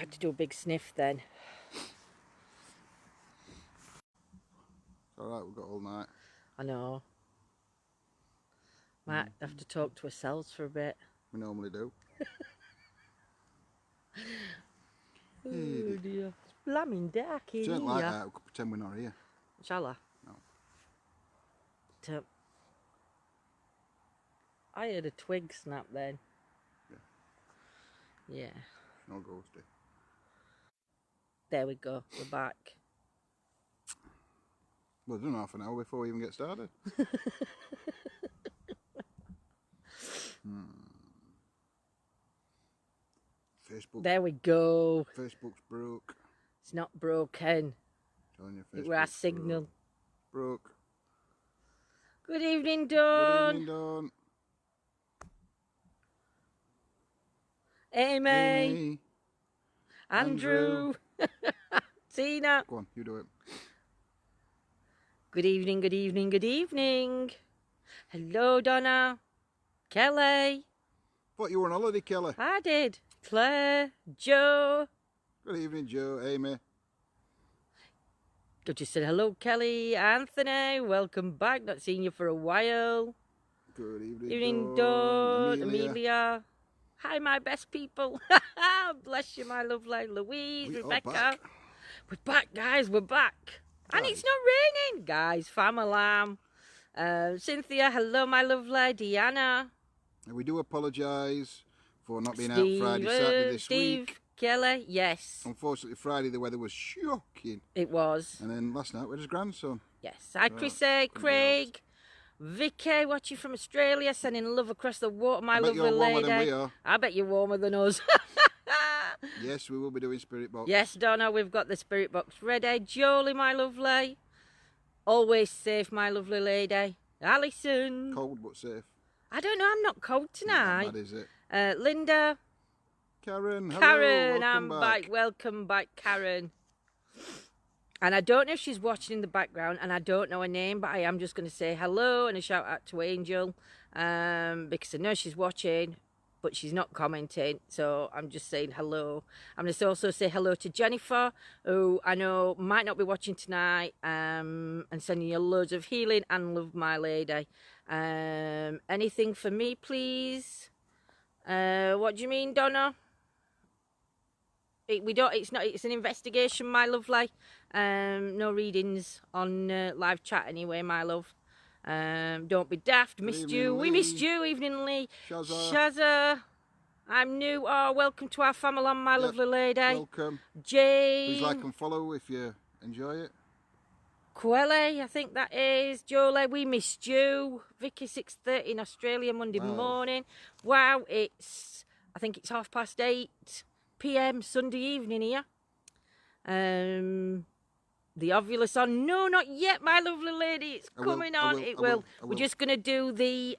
had to do a big sniff then. It's alright, we've got all night. I know. Might have to talk to ourselves for a bit. We normally do. Oh dear. It's blamming dark in Don't here. like that, we could pretend we're not here. Shall I? No. I heard a twig snap then. Yeah. Yeah. No ghosty. There we go. We're back. Well, it's done half an hour before we even get started. Facebook. There we go. Facebook's broke. It's not broken. Telling you, It was our signal. Broke. Good evening, Dawn. Good evening, Dawn. Amy. Andrew. Tina. Go on, you do it. Good evening, good evening, good evening. Hello, Donna. Kelly. Thought you were on holiday, Kelly. I did. Claire. Joe. Good evening, Joe. Amy. I just said hello, Kelly. Anthony. Welcome back. Not seen you for a while. Good evening, Evening, Dawn. Dawn. Amelia. Hi, my best people. Bless you, my lovely Louise, Rebecca. Back. We're back, guys. We're back. And it's not raining, guys. Fam alarm. Cynthia, hello, my lovely. Deanna. And we do apologise for not being out Friday, Saturday this week. Kelly, yes. Unfortunately, Friday the weather was shocking. It was. And then last night we had his grandson. Yes. Hi, Chrissy, Craig, Vicky, watching from Australia, sending love across the water, my lovely lady. You're warmer than we are. I bet you're warmer than us. Yes, we will be doing Spirit Box. Yes, Donna, we've got the Spirit Box ready. Jolie, my lovely. Always safe, my lovely lady. Alison. Cold but safe. I don't know, I'm not cold tonight. Not bad, is it? Linda. Karen, hello. Karen, welcome I'm back. back. Welcome back, Karen. And I don't know if she's watching in the background, and I don't know her name, but I am just going to say hello and a shout out to Angel, because I know she's watching, but she's not commenting, so I'm just saying hello. I'm going to also say hello to Jennifer, who I know might not be watching tonight, and sending you loads of healing and love, my lady. Anything for me, please? What do you mean, Donna? It's an investigation, my lovely. No readings on live chat anyway, my love. Don't be daft. Missed you. We missed you. Evening, Lee. Shazza. I'm new. Oh, welcome to our family, my lovely lady. Welcome. Jane. Please like and follow if you enjoy it. Quelly, I think that is. Jolie, we missed you. Vicky, 6:30 in Australia, Monday morning. Wow, I think it's 8:30 PM Sunday evening here. The Ovulus on. No, not yet, my lovely lady. It's coming on. It will. We're just going to do the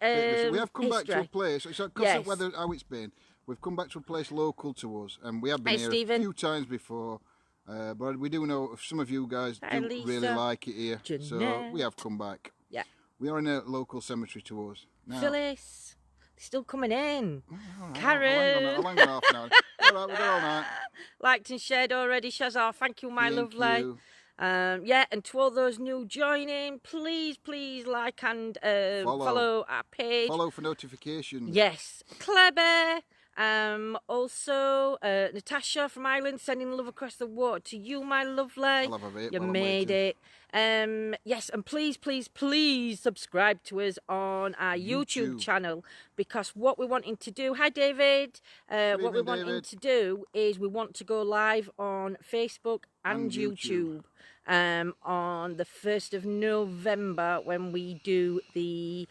we have come back to a place. It's because of weather, how it's been. We've come back to a place local to us, and we have been here a few times before. But we do know some of you guys do really like it here, so we have come back. Yeah. We are in a local cemetery to us. Now, Phyllis, they're still coming in. Right, Karen. I'll hang on half an hour. All right, we've got all night. Liked and shared already, Shazar. Thank you, my lovely. You. Yeah, and to all those new joining, please like and follow our page. Follow for notifications. Yes. Clever. Also, Natasha from Ireland, sending love across the water to you, my lovely. I'll have a bit you made it. Yes, and please subscribe to us on our YouTube channel, because what we're wanting to do, hi David, what we're wanting to do is we want to go live on Facebook and YouTube on the 1st of November when we do the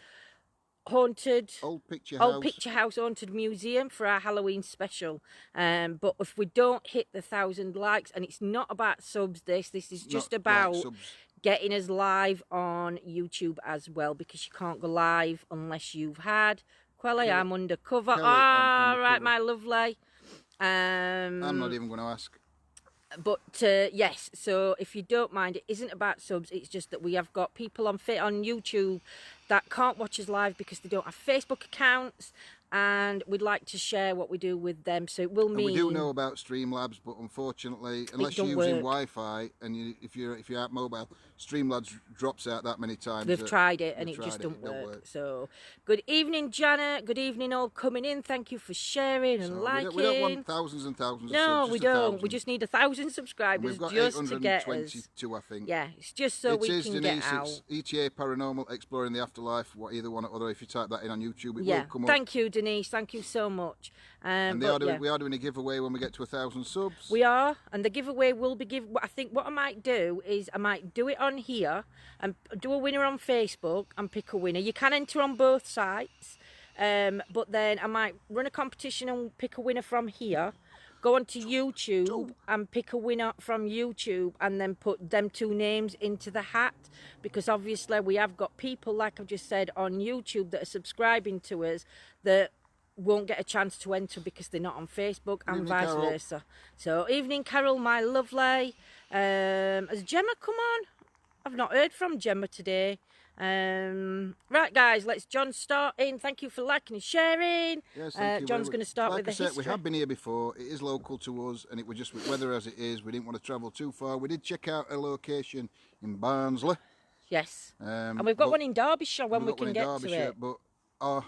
haunted old picture house haunted museum for our Halloween special. But if we don't hit the 1,000 likes, and it's not about subs, this is just about getting us live on YouTube as well, because you can't go live unless you've had Quelly. I'm undercover. Right, my lovely. I'm not even going to ask. But yes, so if you don't mind, it isn't about subs. It's just that we have got people on YouTube that can't watch us live because they don't have Facebook accounts, and we'd like to share what we do with them. So it will mean... And we do know about Streamlabs, but unfortunately, unless you're using Wi-Fi and if you're at mobile, Streamlabs drops out that many times. They've tried it and it just don't work. So, good evening, Janet. Good evening, all coming in. Thank you for sharing and liking. We don't want thousands and thousands of subs. No, we don't. We just need 1,000 subscribers just to get us. We've got 822, I think. Yeah, it's just so we can get out. It's ETA Paranormal Exploring the Afterlife, either one or other. If you type that in on YouTube, it will come up. Thank you, Denise. Thank you so much. And we are doing a giveaway when we get to 1,000 subs. We are, and the giveaway will be I think what I might do is I might do it on here and do a winner on Facebook and pick a winner. You can enter on both sites, but then I might run a competition and pick a winner from here. Go onto YouTube and pick a winner from YouTube and then put them 2 names into the hat, because obviously we have got people, like I've just said, on YouTube that are subscribing to us that won't get a chance to enter because they're not on Facebook, and vice versa. So, evening, Carol, my lovely. Has Gemma come on? I've not heard from Gemma today. Right, guys, let's John start in. Thank you for liking and sharing. Yes, thank you. John's going to start with the history. We have been here before. It is local to us, and it was just with weather as it is. We didn't want to travel too far. We did check out a location in Barnsley. Yes, and we've got one in Derbyshire when we can get to it. But our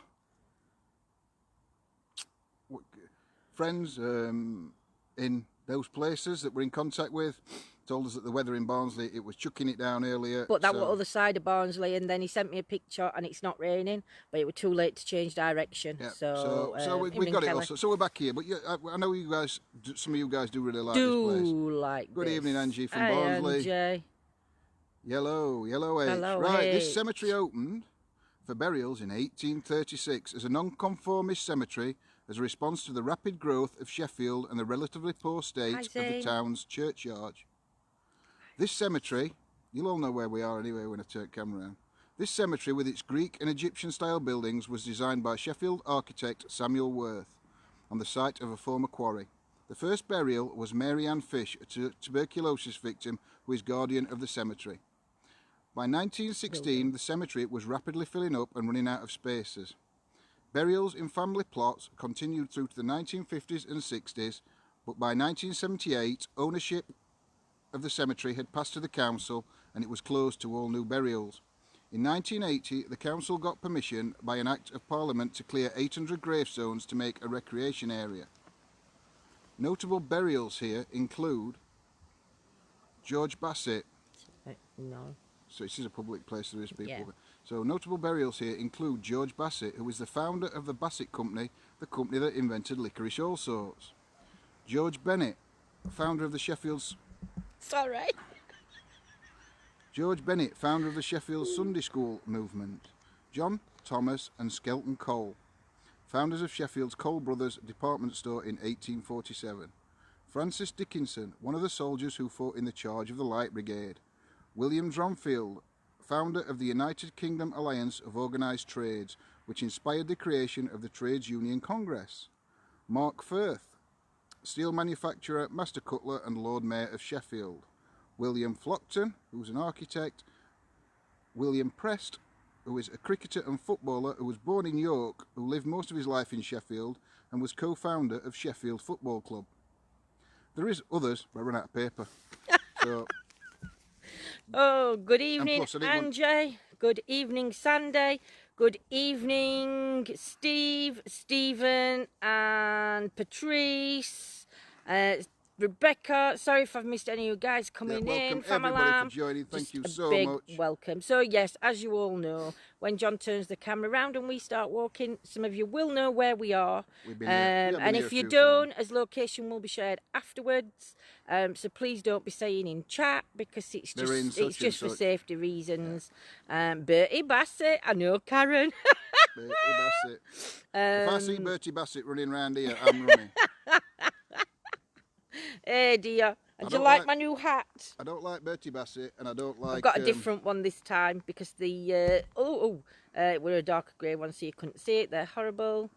friends in those places that we're in contact with told us that the weather in Barnsley, it was chucking it down earlier. But that was other side of Barnsley, and then he sent me a picture and it's not raining, but it was too late to change direction. Yeah. So we got it also. So we're back here, but I know you guys, some of you guys do really like this place. Good evening, Angie from Barnsley. Angie. Yellow H. Hello, right, H. This cemetery opened for burials in 1836 as a non-conformist cemetery as a response to the rapid growth of Sheffield and the relatively poor state of the town's churchyard. This cemetery, you'll all know where we are anyway when I turn camera around. This cemetery with its Greek and Egyptian style buildings was designed by Sheffield architect Samuel Worth on the site of a former quarry. The first burial was Mary Ann Fish, a tuberculosis victim who is guardian of the cemetery. By 1916, the cemetery was rapidly filling up and running out of spaces. Burials in family plots continued through to the 1950s and 60s, but by 1978, ownership of the cemetery had passed to the council and it was closed to all new burials. In 1980, the council got permission by an Act of Parliament to clear 800 gravestones to make a recreation area. Notable burials here include George Bassett. No. So this is a public place, there is people. Yeah. So notable burials here include George Bassett, who was the founder of the Bassett Company, the company that invented licorice all sorts. George Bennett, founder of the Sheffield's... Sorry. George Bennett, founder of the Sheffield Sunday School movement. John, Thomas and Skelton Cole, founders of Sheffield's Cole Brothers department store in 1847. Francis Dickinson, one of the soldiers who fought in the charge of the Light Brigade. William Dronfield, founder of the United Kingdom Alliance of Organised Trades, which inspired the creation of the Trades Union Congress. Mark Firth, steel manufacturer, master cutler and Lord Mayor of Sheffield. William Flockton, who was an architect. William Prest, who is a cricketer and footballer who was born in York, who lived most of his life in Sheffield and was co-founder of Sheffield Football Club. There is others, but I run out of paper. So... Oh, good evening, Angie. Good evening, Sandy. Good evening, Steve, Stephen, and Patrice, Rebecca. Sorry if I've missed any of you guys coming in. Welcome everybody for joining. Thank you so much. Welcome. So yes, as you all know, when John turns the camera around and we start walking, some of you will know where we are. And if you don't, as location will be shared afterwards. So please don't be saying in chat because it's just for safety reasons. Yeah. Bertie Bassett, I know Karen. Bertie Bassett. If I see Bertie Bassett running around here, I'm running. Hey dear, and do you like my new hat? I don't like Bertie Bassett, and I don't like... I've got a different one this time because the... we're a darker grey one, so you couldn't see it. They're horrible.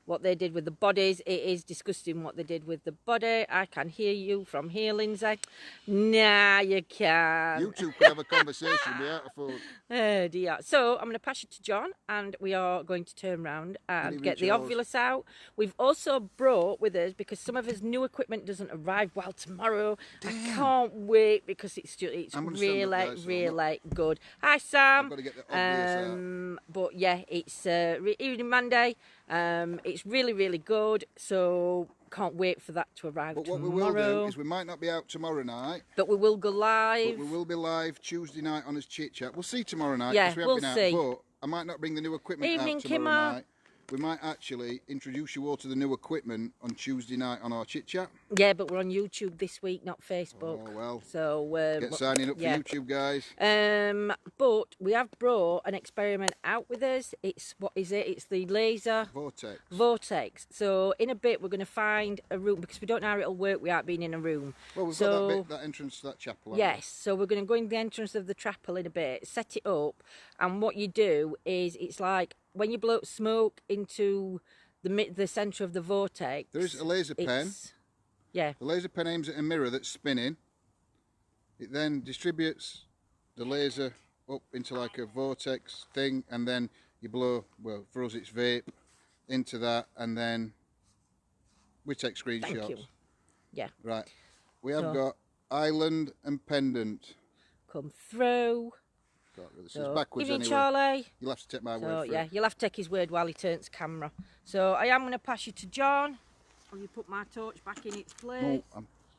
what they did with the bodies. It is disgusting what they did with the body. I can hear you from here, Lindsay. Nah, you can't. You two could have a conversation without a phone. Oh dear. So I'm going to pass you to John, and we are going to turn around and get the Ovulus out. We've also brought with us, because some of his new equipment doesn't arrive well tomorrow. Damn. I can't wait because it's really good. Hi Sam. I've got to get the Ovulus out. But yeah, it's evening Monday. It's really good, so can't wait for that to arrive tomorrow. But what we will do is we might not be out tomorrow night, but we will go live. But we will be live Tuesday night on his chit chat. We'll see tomorrow night. Yeah, we'll see. But I might not bring the new equipment out tomorrow night. We might actually introduce you all to the new equipment on Tuesday night on our chit chat. Yeah, but we're on YouTube this week, not Facebook. Oh well. So get signing up for YouTube, guys. But we have brought an experiment out with us. It's what is it? It's the laser vortex. So in a bit we're going to find a room, because we don't know how it'll work without being in a room. Well, we've got that entrance to that chapel. Yes. So we're going to go in the entrance of the chapel in a bit, set it up, and what you do is it's like when you blow smoke into the centre of the vortex. There is a laser pen. Yeah. The laser pen aims at a mirror that's spinning. It then distributes the laser up into like a vortex thing, and then you blow, well, for us it's vape, into that, and then we take screenshots. Thank you. Yeah. Right. We have got Island and Pendant. Come through. This is backwards evening, anyway. Charlie. You'll have to take my word for it. You'll have to take his word while he turns camera. So I am going to pass you to John. Will you put my torch back in its place?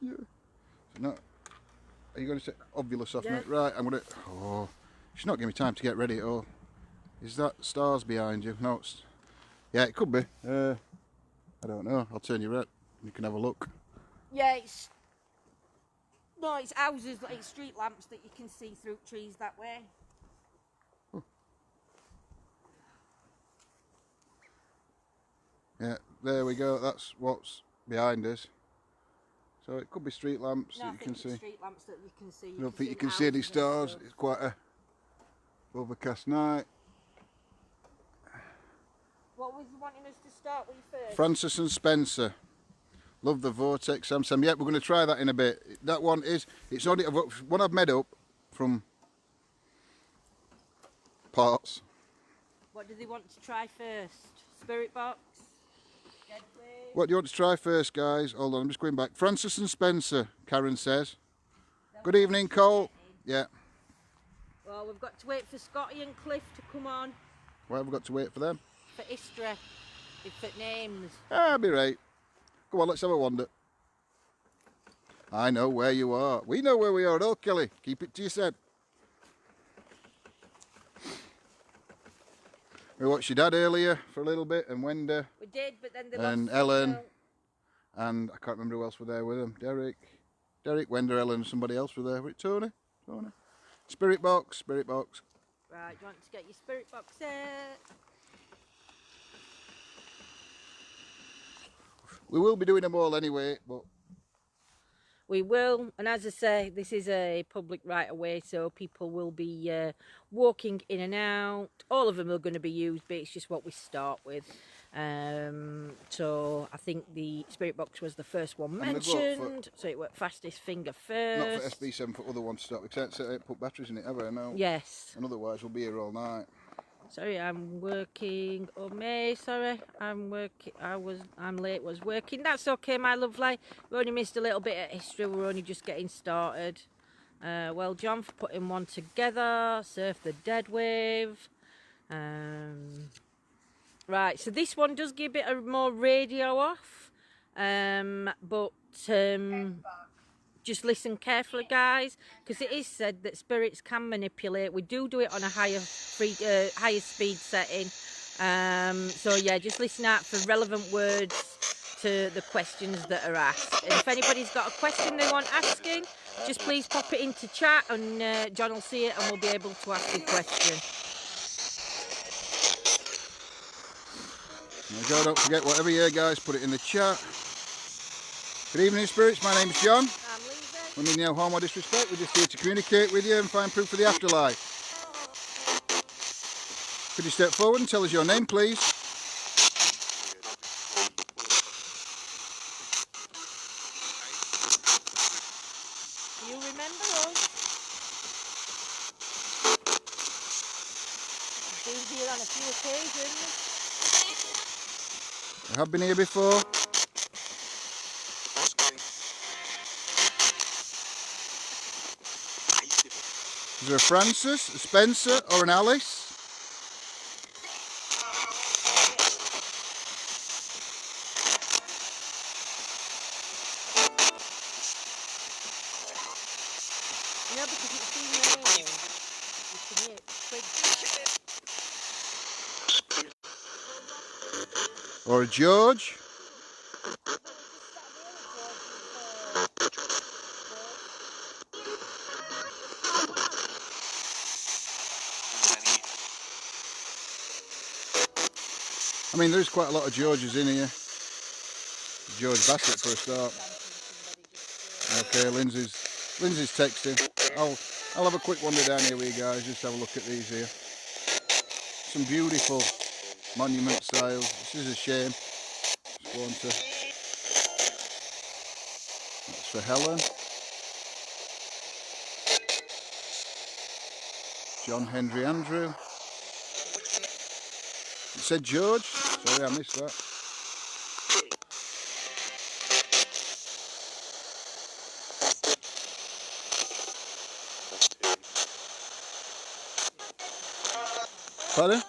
No, are you going to take Ovulus off me? Right, I'm going to... Oh, she's not giving me time to get ready at all. Is that stars behind you? No, it's... Yeah, it could be. I don't know. I'll turn you red. You can have a look. Yeah, it's... No, it's houses, like street lamps that you can see through trees that way. Yeah, there we go. That's what's behind us. So it could be street lamps that you can see. Street lamps that you can see. I don't think you can see any stars. It's quite a overcast night. What was you wanting us to start with first? Francis and Spencer. Love the vortex, Sam. Yeah, we're going to try that in a bit. That one is, it's only one I've made up from parts. What do they want to try first? Spirit box? What do you want to try first, guys? Hold on, I'm just going back. Francis and Spencer, Karen says. Good evening, Cole. Yeah. Well, we've got to wait for Scotty and Cliff to come on. Why have we got to wait for them? For history. For names. I'll be right. Come on, let's have a wander. I know where you are. We know where we are. Oh, Kelly, keep it to yourself. We watched your dad earlier for a little bit, and Wenda. We did, but then they and lost Ellen, and I can't remember who else were there with them. Derek, Wenda, Ellen, somebody else were there. Was it Tony? Spirit box. Right, do you want to get your spirit box set? We will be doing them all anyway, but... We will, and as I say, this is a public right of way, so people will be walking in and out. All of them are going to be used, but it's just what we start with. So I think the spirit box was the first one mentioned, so it went fastest finger first. Not for SB7, for other ones to start. We can't put batteries in it ever, no. Yes. And otherwise we'll be here all night. Sorry, I'm working. Oh, May, sorry, I'm working. I'm late. Was working. That's okay, my lovely. We only missed a little bit of history. We're only just getting started. Well, John for putting one together. Surf the Dead Wave. Right, so this one does give it a more radio off, but just listen carefully, guys, because it is said that spirits can manipulate. We do it on a higher speed setting. So yeah, just listen out for relevant words to the questions that are asked. And if anybody's got a question they want asking, just please pop it into chat, and John will see it and we'll be able to ask the question. There you go, don't forget, whatever you hear, guys, put it in the chat. Good evening, spirits. My name's John. We mean no harm or disrespect. We're just here to communicate with you and find proof of the afterlife. Could you step forward and tell us your name, please? You remember us? Been here on a few occasions. I have been here before. Is there a Francis, a Spencer, or an Alice? No, because it's been raining. You can hear it. Or a George? I mean, there's quite a lot of Georges in here. George Bassett for a start. Okay, Lindsay's texting. I'll have a quick wander down here with you guys, just have a look at these here. Some beautiful monument styles. This is a shame. Just go on to, that's for Helen. John Henry Andrew. It said George. Sorry, I missed that. Pardon?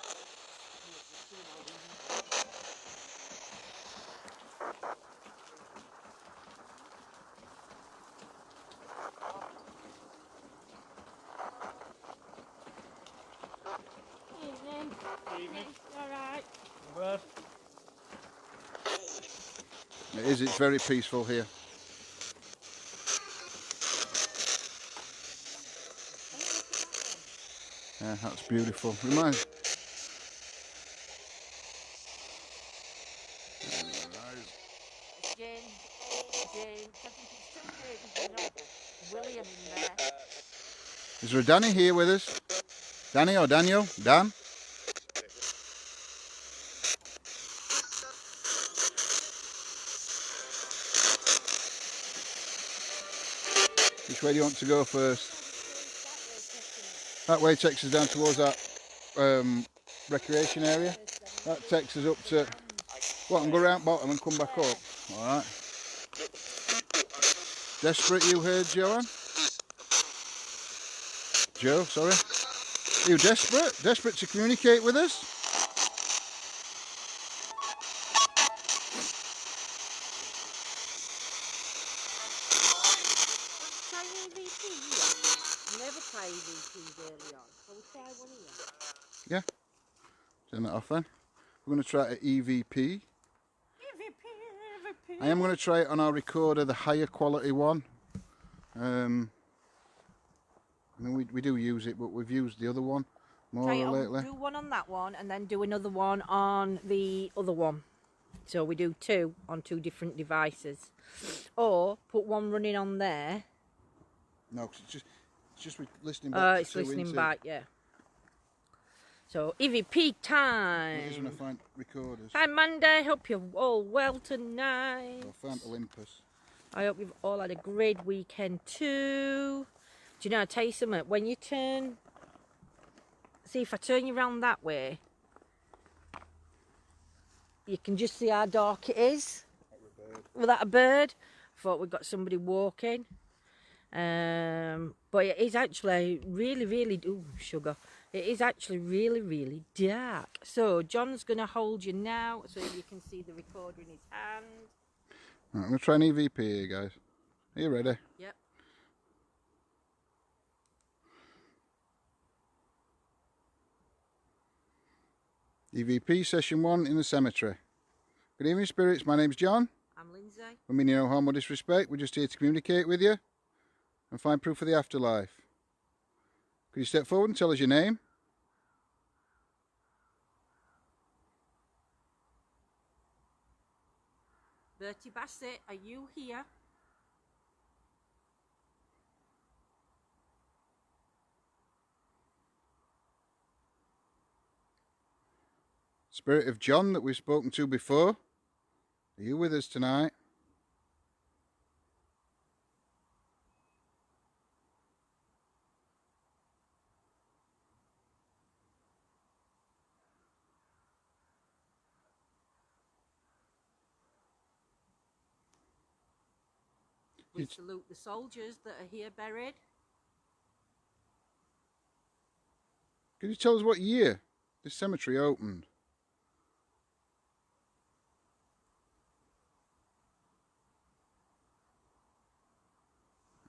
Evening. Alright. Well, It is, it's very peaceful here. Yeah, that's beautiful. Reminds. James. I think it's too big. There's no William in there. Is there a Danny here with us? Danny or Daniel? Dan? Which way do you want to go first? That way takes us down towards that recreation area. That takes us up to, what, and go round bottom and come back up. Alright. Desperate you heard, Joanne? Joe, sorry. Are you desperate? Desperate to communicate with us? Try EVP here. Never try EVPs early on. So we'll try one here. Yeah. Turn that off then. We're going to try a EVP. EVP. I am going to try it on our recorder, the higher quality one. I mean, we do use it, but we've used the other one more lately. Do one on that one and then do another one on the other one. So we do two on two different devices. Or put one running on there. No, cause it's just listening back. It's listening back, yeah. So EVP time. It is when I find recorders. Hi Monday, hope you're all well tonight. I found Olympus. I hope you've all had a great weekend too. Do you know, I'll tell you something, when you turn, see if I turn you around that way, you can just see how dark it is. Was that a bird? I thought we'd got somebody walking. But it is actually really, ooh, sugar. It is actually really dark. So John's going to hold you now so you can see the recorder in his hand. Right, I'm going to try an EVP here, guys. Are you ready? Yep. EVP session 1 in the cemetery. Good evening, spirits. My name's John. I'm Lindsay. I mean no harm or disrespect. We're just here to communicate with you and find proof of the afterlife. Could you step forward and tell us your name? Bertie Bassett, are you here? Spirit of John that we've spoken to before. Are you with us tonight? We salute the soldiers that are here buried. Can you tell us what year this cemetery opened?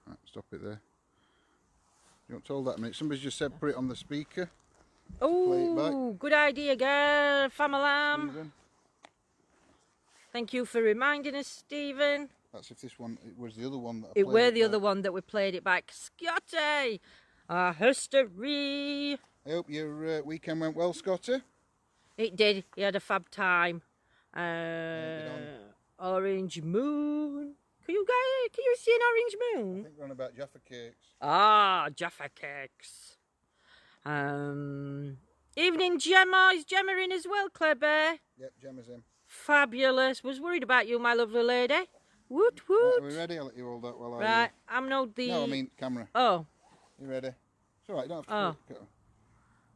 Right, stop it there. You want to hold that a minute? Somebody's just said put it on the speaker. Oh, good idea, girl. Famalam. Thank you for reminding us, Stephen. That's if this one, it was the other one that I played. It were the back. other one that we played it back. Scotty! History! I hope your weekend went well, Scotty. It did. He had a fab time. Orange moon. Can you see an orange moon? I think we're on about Jaffa cakes. Ah, Jaffa cakes. Evening, Gemma. Is Gemma in as well, Claire Bear? Yep, Gemma's in. Fabulous. Was worried about you, my lovely lady. Woot woot. Right, are we ready? I'll let you hold that while I... Right, I'm not the... No, I mean camera. Oh. You ready? It's alright, you don't have to... Oh.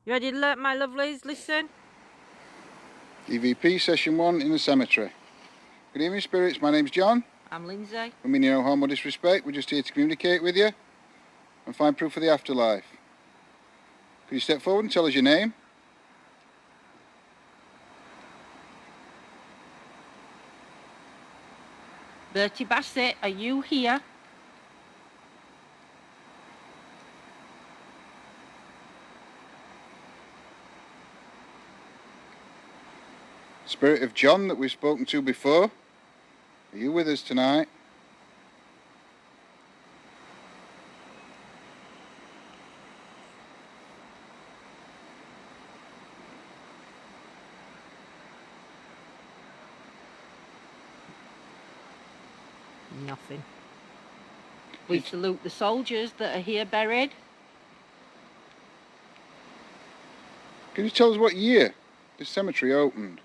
You ready to let my lovelies listen? EVP Session 1 in the cemetery. Good evening, spirits. My name's John. I'm Lindsay. I mean no harm or disrespect. We're just here to communicate with you and find proof of the afterlife. Could you step forward and tell us your name? Bertie Bassett, are you here? Spirit of John that we've spoken to before, are you with us tonight? Nothing. We salute the soldiers that are here buried. Can you tell us what year this cemetery opened?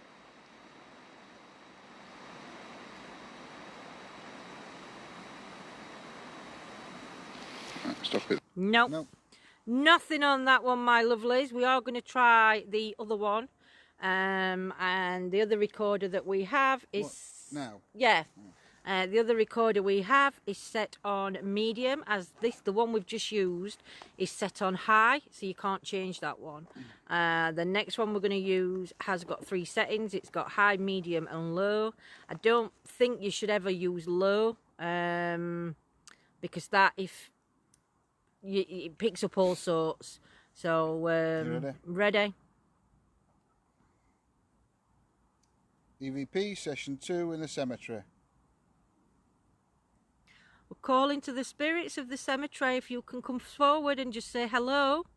Right, stop it. Nope. Nope. Nothing on that one, my lovelies. We are going to try the other one. And the other recorder that we have is... What? Now? Yeah. The other recorder we have is set on medium, as the one we've just used is set on high, so you can't change that one. The next one we're going to use has got 3 settings. It's got high, medium and low. I don't think you should ever use low, because that, it picks up all sorts. So, ready? Ready. EVP Session 2 in the cemetery. We're calling to the spirits of the cemetery. If you can come forward and just say hello.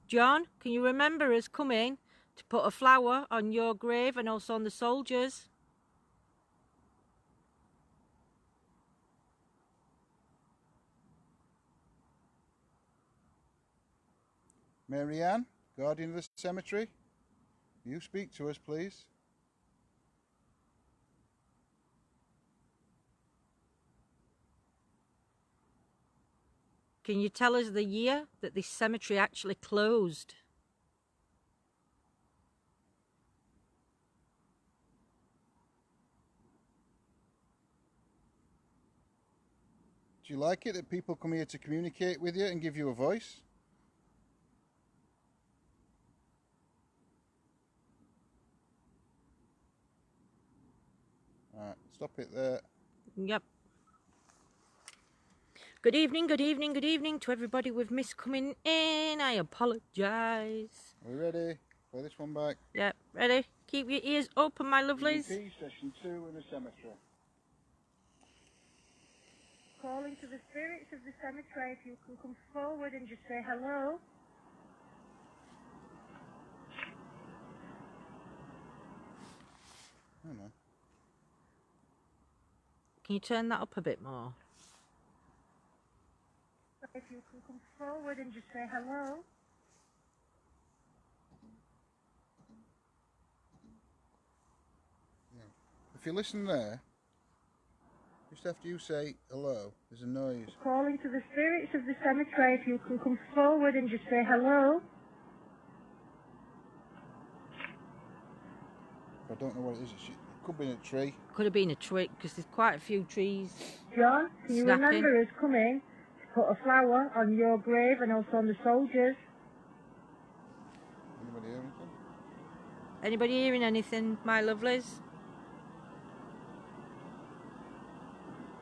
John, can you remember us coming to put a flower on your grave and also on the soldiers? Marianne, guardian of the cemetery, you speak to us, please. Can you tell us the year that this cemetery actually closed? Do you like it that people come here to communicate with you and give you a voice? Right, stop it there. Yep. Good evening, good evening, good evening to everybody we've missed coming in. I apologise. Are we ready? Play this one back. Yep, ready? Keep your ears open, my lovelies. Session 2 in the cemetery. Calling to the spirits of the cemetery. If you can come forward and just say hello. I don't know. Can you turn that up a bit more? If you can come forward and just say hello. Yeah. If you listen there, just after you say hello, there's a noise. Calling to the spirits of the cemetery. If you can come forward and just say hello. I don't know what it is. It could be in a tree. Could have been a trick because there's quite a few trees. John, can you remember us coming to put a flower on your grave and also on the soldiers? Anybody hear anything? Anybody hearing anything, my lovelies?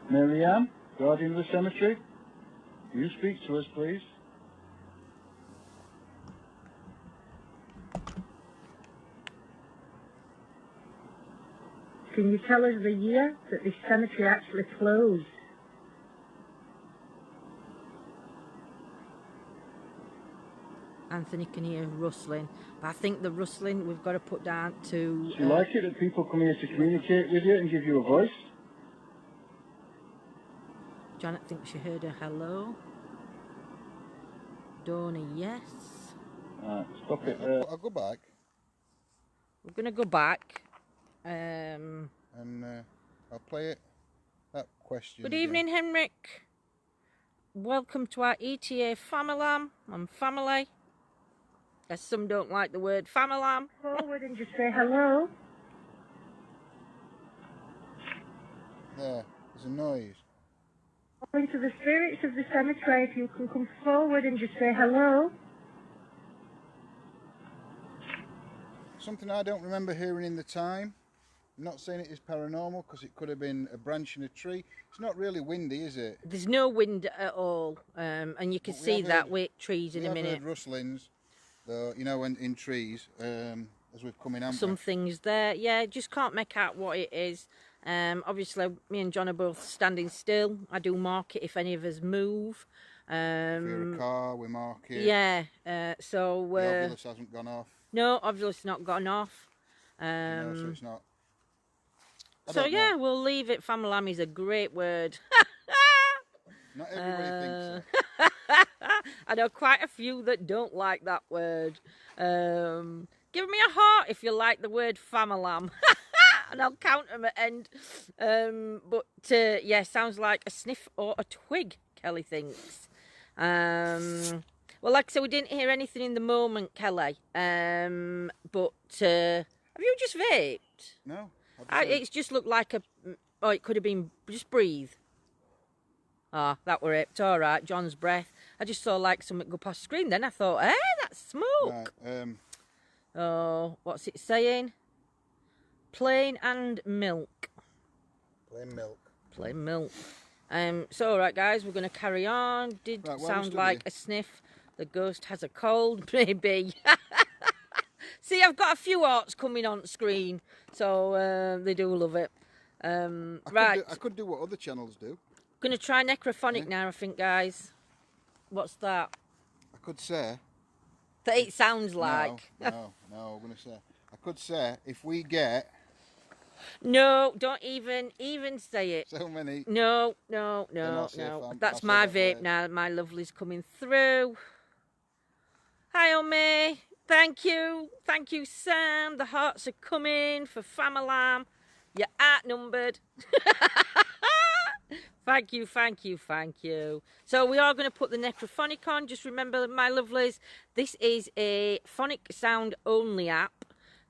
Mary-Ann, guardian of the cemetery, will you speak to us, please? Can you tell us the year that this cemetery actually closed? Anthony can hear rustling, but I think the rustling we've got to put down to... Do you like it that people come here to communicate with you and give you a voice? Janet thinks she heard a hello. Donna, yes. Stop it. I'll go back. We're going to go back. And I'll play it. That question. Good evening, Henrik. Welcome to our ETA family and family. As some don't like the word family. Forward and just say hello. There's a noise. Calling to the spirits of the cemetery, if you can come forward and just say hello. Something I don't remember hearing in the time. I'm not saying it is paranormal because it could have been a branch in a tree. It's not really windy, is it? There's no wind at all, and you can see that with trees in a minute. We have heard rustlings, though, you know, in trees as we've come in. Some things there, yeah, just can't make out what it is. Obviously, me and John are both standing still. I do mark it if any of us move. If you're a car, we mark it. Yeah, so... the obelisk hasn't gone off. No, obviously it's not gone off. No, so it's not. So yeah, we'll leave it. Famalam is a great word. Not everybody thinks so. I know quite a few that don't like that word. Give me a heart if you like the word famalam. And I'll count them at end. But yeah, sounds like a sniff or a twig, Kelly thinks. Well, like I said, we didn't hear anything in the moment, Kelly. But have you just vaped? No. It's just looked like a... Oh, it could have been... Just breathe. Ah, that were it. It's all right. John's breath. I just saw like something go past the screen. Then I thought, hey, that's smoke. Right, oh, what's it saying? Plain and milk. Plain milk. Plain milk. So, all right, guys, we're going to carry on. Did sound like a sniff. The ghost has a cold, maybe. See, I've got a few arts coming on screen, so they do love it. Right. I could do what other channels do. Going to try necrophonic now, I think, guys. What's that? I could say... That it sounds like. No, I'm going to say... I could say, if we get... No, don't even say it. So many... No. That's my vape now. My lovely's coming through. Hi, Omi. Thank you, Sam. The hearts are coming for Famalam. You're outnumbered. Thank you. So we are going to put the necrophonic on. Just remember, my lovelies, this is a phonic sound only app.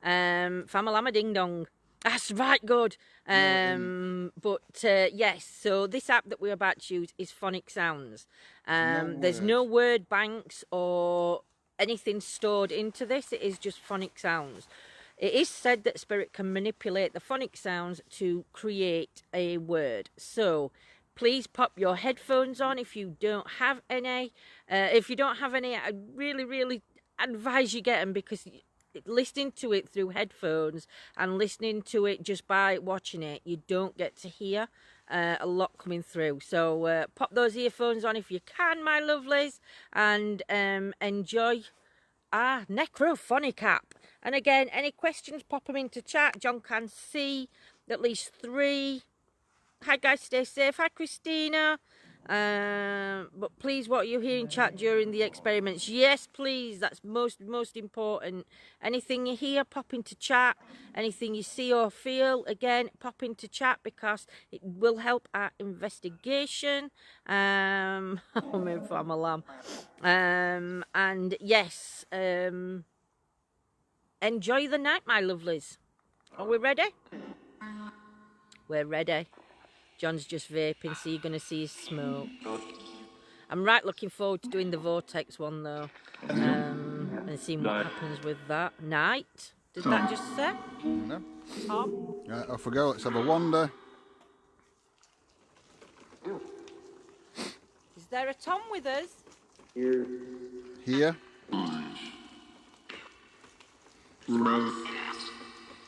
Famalama ding dong. That's right, good. But yes, so this app that we're about to use is phonic sounds. There's no word banks or anything stored into this. It is just phonic sounds. It is said that spirit can manipulate the phonic sounds to create a word. So please pop your headphones on if you don't have any. I really advise you get them, because listening to it through headphones and listening to it just by watching it, you don't get to hear a lot coming through. So pop those earphones on if you can, my lovelies, and enjoy our necrophonic app. And again, any questions, pop them into chat. John can see at least 3. Hi guys, stay safe. Hi Christina. But please, what you hear in chat during the experiments, yes please, that's most important. Anything you hear, pop into chat. Anything you see or feel, again, pop into chat, because it will help our investigation. And yes, enjoy the night, my lovelies. Are we ready? We're ready. John's just vaping, so you're going to see his smoke. I'm right looking forward to doing the Vortex one, though, and seeing what happens with that. Night? Did that just say? No. Tom? Right, off we go. Let's have a wander. Is there a Tom with us? Here.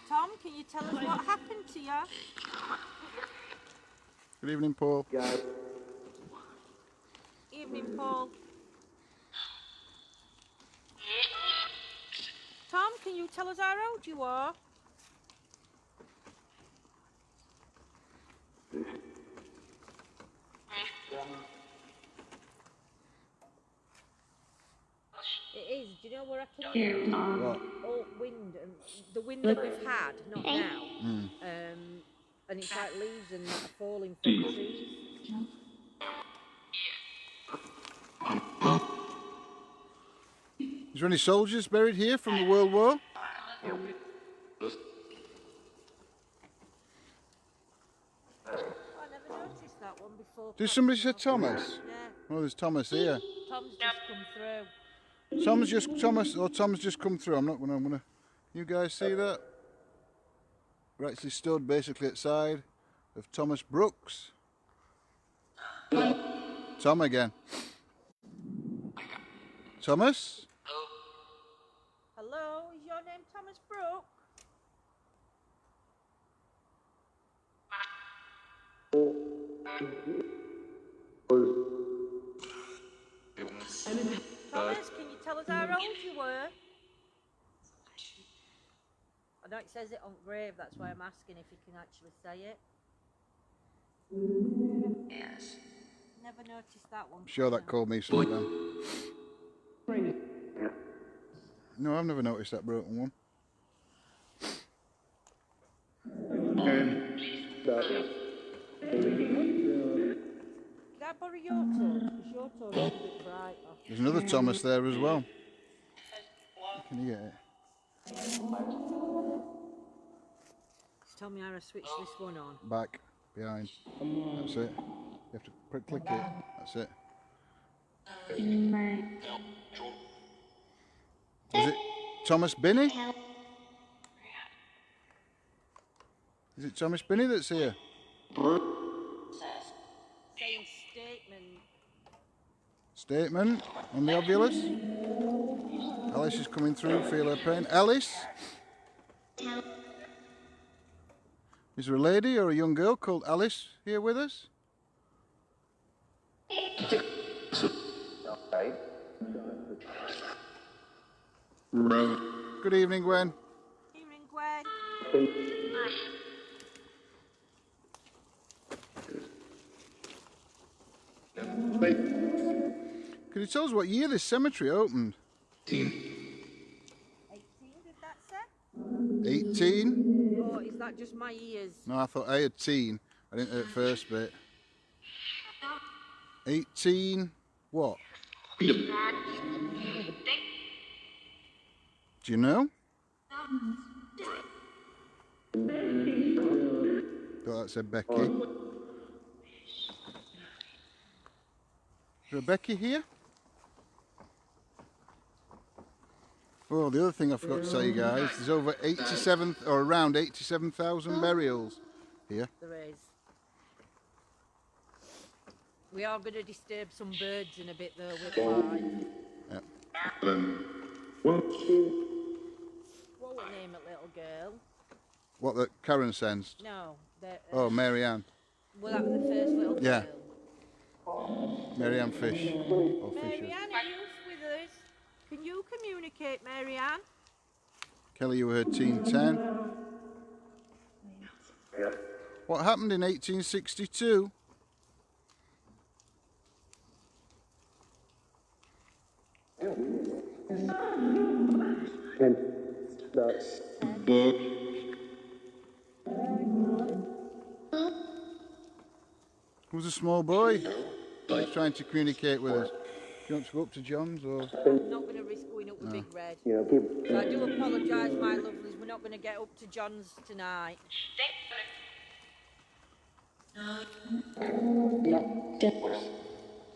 Tom, can you tell us what happened to you? Good evening, Paul. Evening, Paul. Tom, can you tell us how old you are? It is. Do you know where I can hear What? all wind and the wind that we've had, not now. And it's like leaves and that are falling from the trees. Is there any soldiers buried here from the World War? I never noticed that one before. Did somebody say Thomas? Yeah. Oh, there's Thomas here. Tom's just come through. Tom's just come through. I'm gonna. You guys see that? We're actually stood basically outside of Thomas Brooks. Tom again. Thomas? Hello, is your name Thomas Brooke? Thomas, can you tell us how old you were? I know it says it on grave, that's why I'm asking if you can actually say it. Yes. Never noticed that one. Sure, that called me something. No, I've never noticed that broken one. Can I borrow your tone? Because your tone is a bit brighter. There's another Thomas there as well. Can you get it? Just tell me how I switch this one on. Back, behind. That's it. You have to click it. That's it. Is it Thomas Binney? Is it Thomas Binney that's here? Saying statement. Statement on the obvious. Alice is coming through, feel her pain. Alice? Is there a lady or a young girl called Alice here with us? Good evening, Gwen. Evening, Gwen. Could you tell us what year this cemetery opened? 18, did that say? 18? Oh, is that just my ears? No, I thought I had teen. I didn't hear the first bit. 18 what? Do you know? Thought that said Becky. Is there a Becky here? Oh, the other thing I forgot to tell you guys, there's over 87 or around 87,000 burials here. There is. We are going to disturb some birds in a bit though with mine. Yep. What will name it, little girl? What that Karen sensed? No. Oh, Mary Ann. Well, that was the first little girl. Yeah. Mary Ann Fish. Or Mary Fisher. Ann, are you with us? Can you communicate, Mary Ann? Kelly, you heard Teen 10. What happened in 1862? Who was a small boy? He was trying to communicate with us. Do you want to go up to John's or? I'm not going to risk going up with Big Red. So I do apologise, my lovelies. we're not going to get up to John's tonight.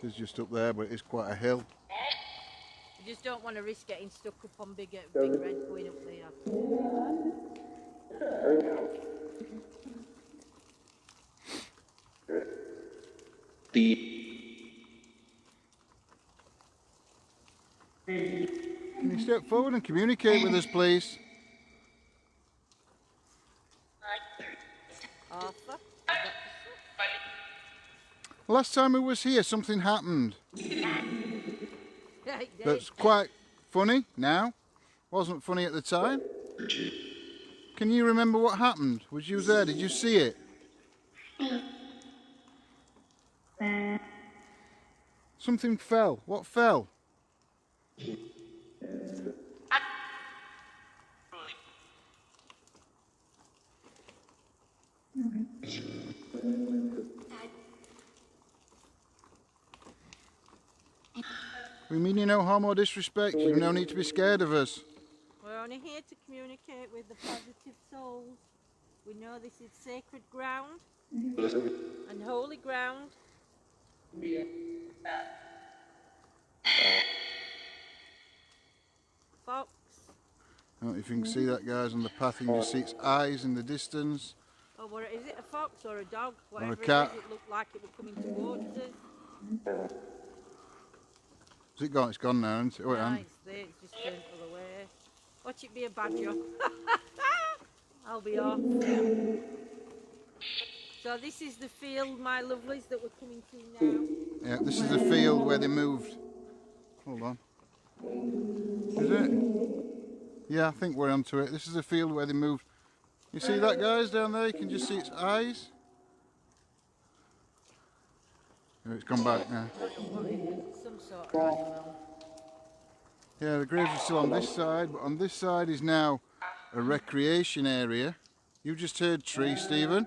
It's just up there, but it's quite a hill. You just don't want to risk getting stuck up on big red going up there. Can you step forward and communicate with us, please? Arthur? Last time we was here, something happened. That's quite funny now. Wasn't funny at the time. Can you remember what happened? Was you there? Did you see it? Something fell. What fell? We mean you no harm or disrespect. You've no need to be scared of us. We're only here to communicate with the positive souls. We know this is sacred ground and holy ground. Fox. I don't know if you can see that, guys, on the path. You can just see its eyes in the distance. Oh, what is it? A fox or a dog? Whatever or a cat. It looked like it was coming towards us. Is it gone? It's gone now, isn't it? No, it's there. It's just turned the other way. Watch it be a badger. I'll be off. So this is the field, my lovelies, that we're coming to now. Yeah, this is the field where they moved. Hold on. Is it? Yeah, I think we're onto it. This is the field where they moved. You see that, guys, down there? You can just see its eyes. Oh, it's gone back now. Some sort of animal. Yeah, the graves are still on this side, but on this side is now a recreation area. You just heard tree, Stephen.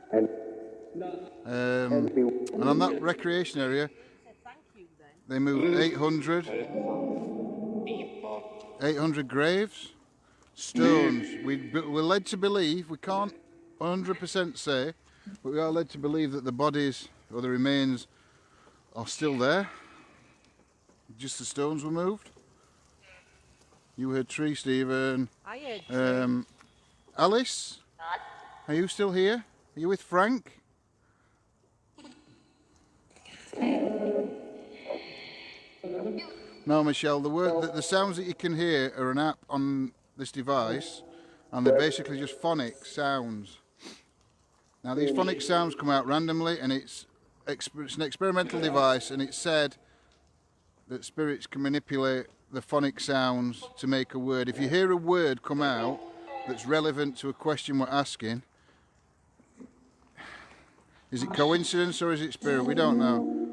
And on that recreation area, they moved 800 graves, stones. We're led to believe, we can't 100% say, but we are led to believe that the bodies or the remains are still there. Just the stones were moved. You heard tree, Stephen. I heard tree. Alice, are you still here? Are you with Frank? No, Michelle, the sounds that you can hear are an app on this device, and they're basically just phonic sounds. Now, these phonic sounds come out randomly, and it's an experimental device, and it's said that spirits can manipulate the phonic sounds to make a word. If you hear a word come out that's relevant to a question we're asking, is it coincidence or is it spirit? We don't know.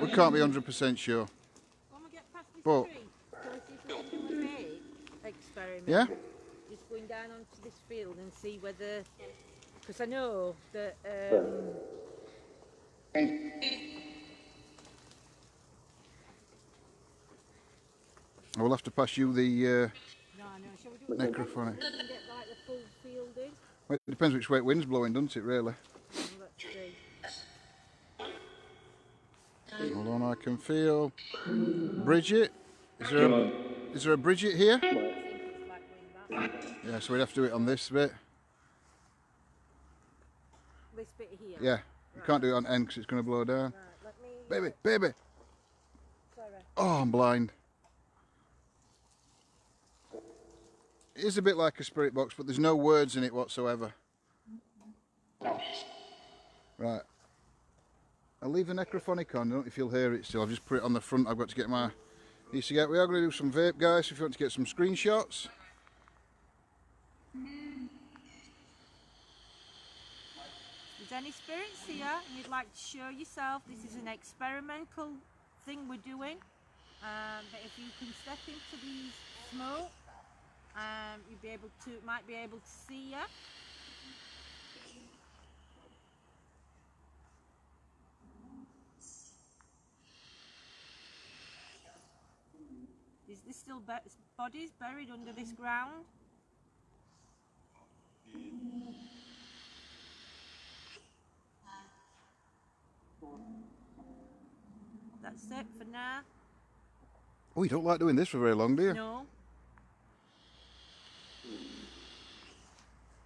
We can't be 100% sure. But experiment. Yeah? Just going down onto this field and see whether, because I know that I will have to pass you the Shall we do it necrophonic. get like the full field in? Well, it depends which way wind's blowing, doesn't it, really? Let's see. Hold on, I can feel. Bridget? Is there a Bridget here? I think it's like going back. Yeah, so we'd have to do it on this bit. This bit here? Yeah, you can't do it on end because it's going to blow down. Right, let me... Baby! Sorry. Oh, I'm blind. It is a bit like a spirit box, but there's no words in it whatsoever. Right. I'll leave the necrophonic on. I don't know if you'll hear it still. I've just put it on the front. I've got to get my e-cigarette. We are going to do some vape, guys, if you want to get some screenshots. Is there any spirits here and you'd like to show yourself? This is an experimental thing we're doing. But if you can step into these smoke, you might be able to see you. there's still bodies buried under this ground. That's it for now. Oh, you don't like doing this for very long, do you? No.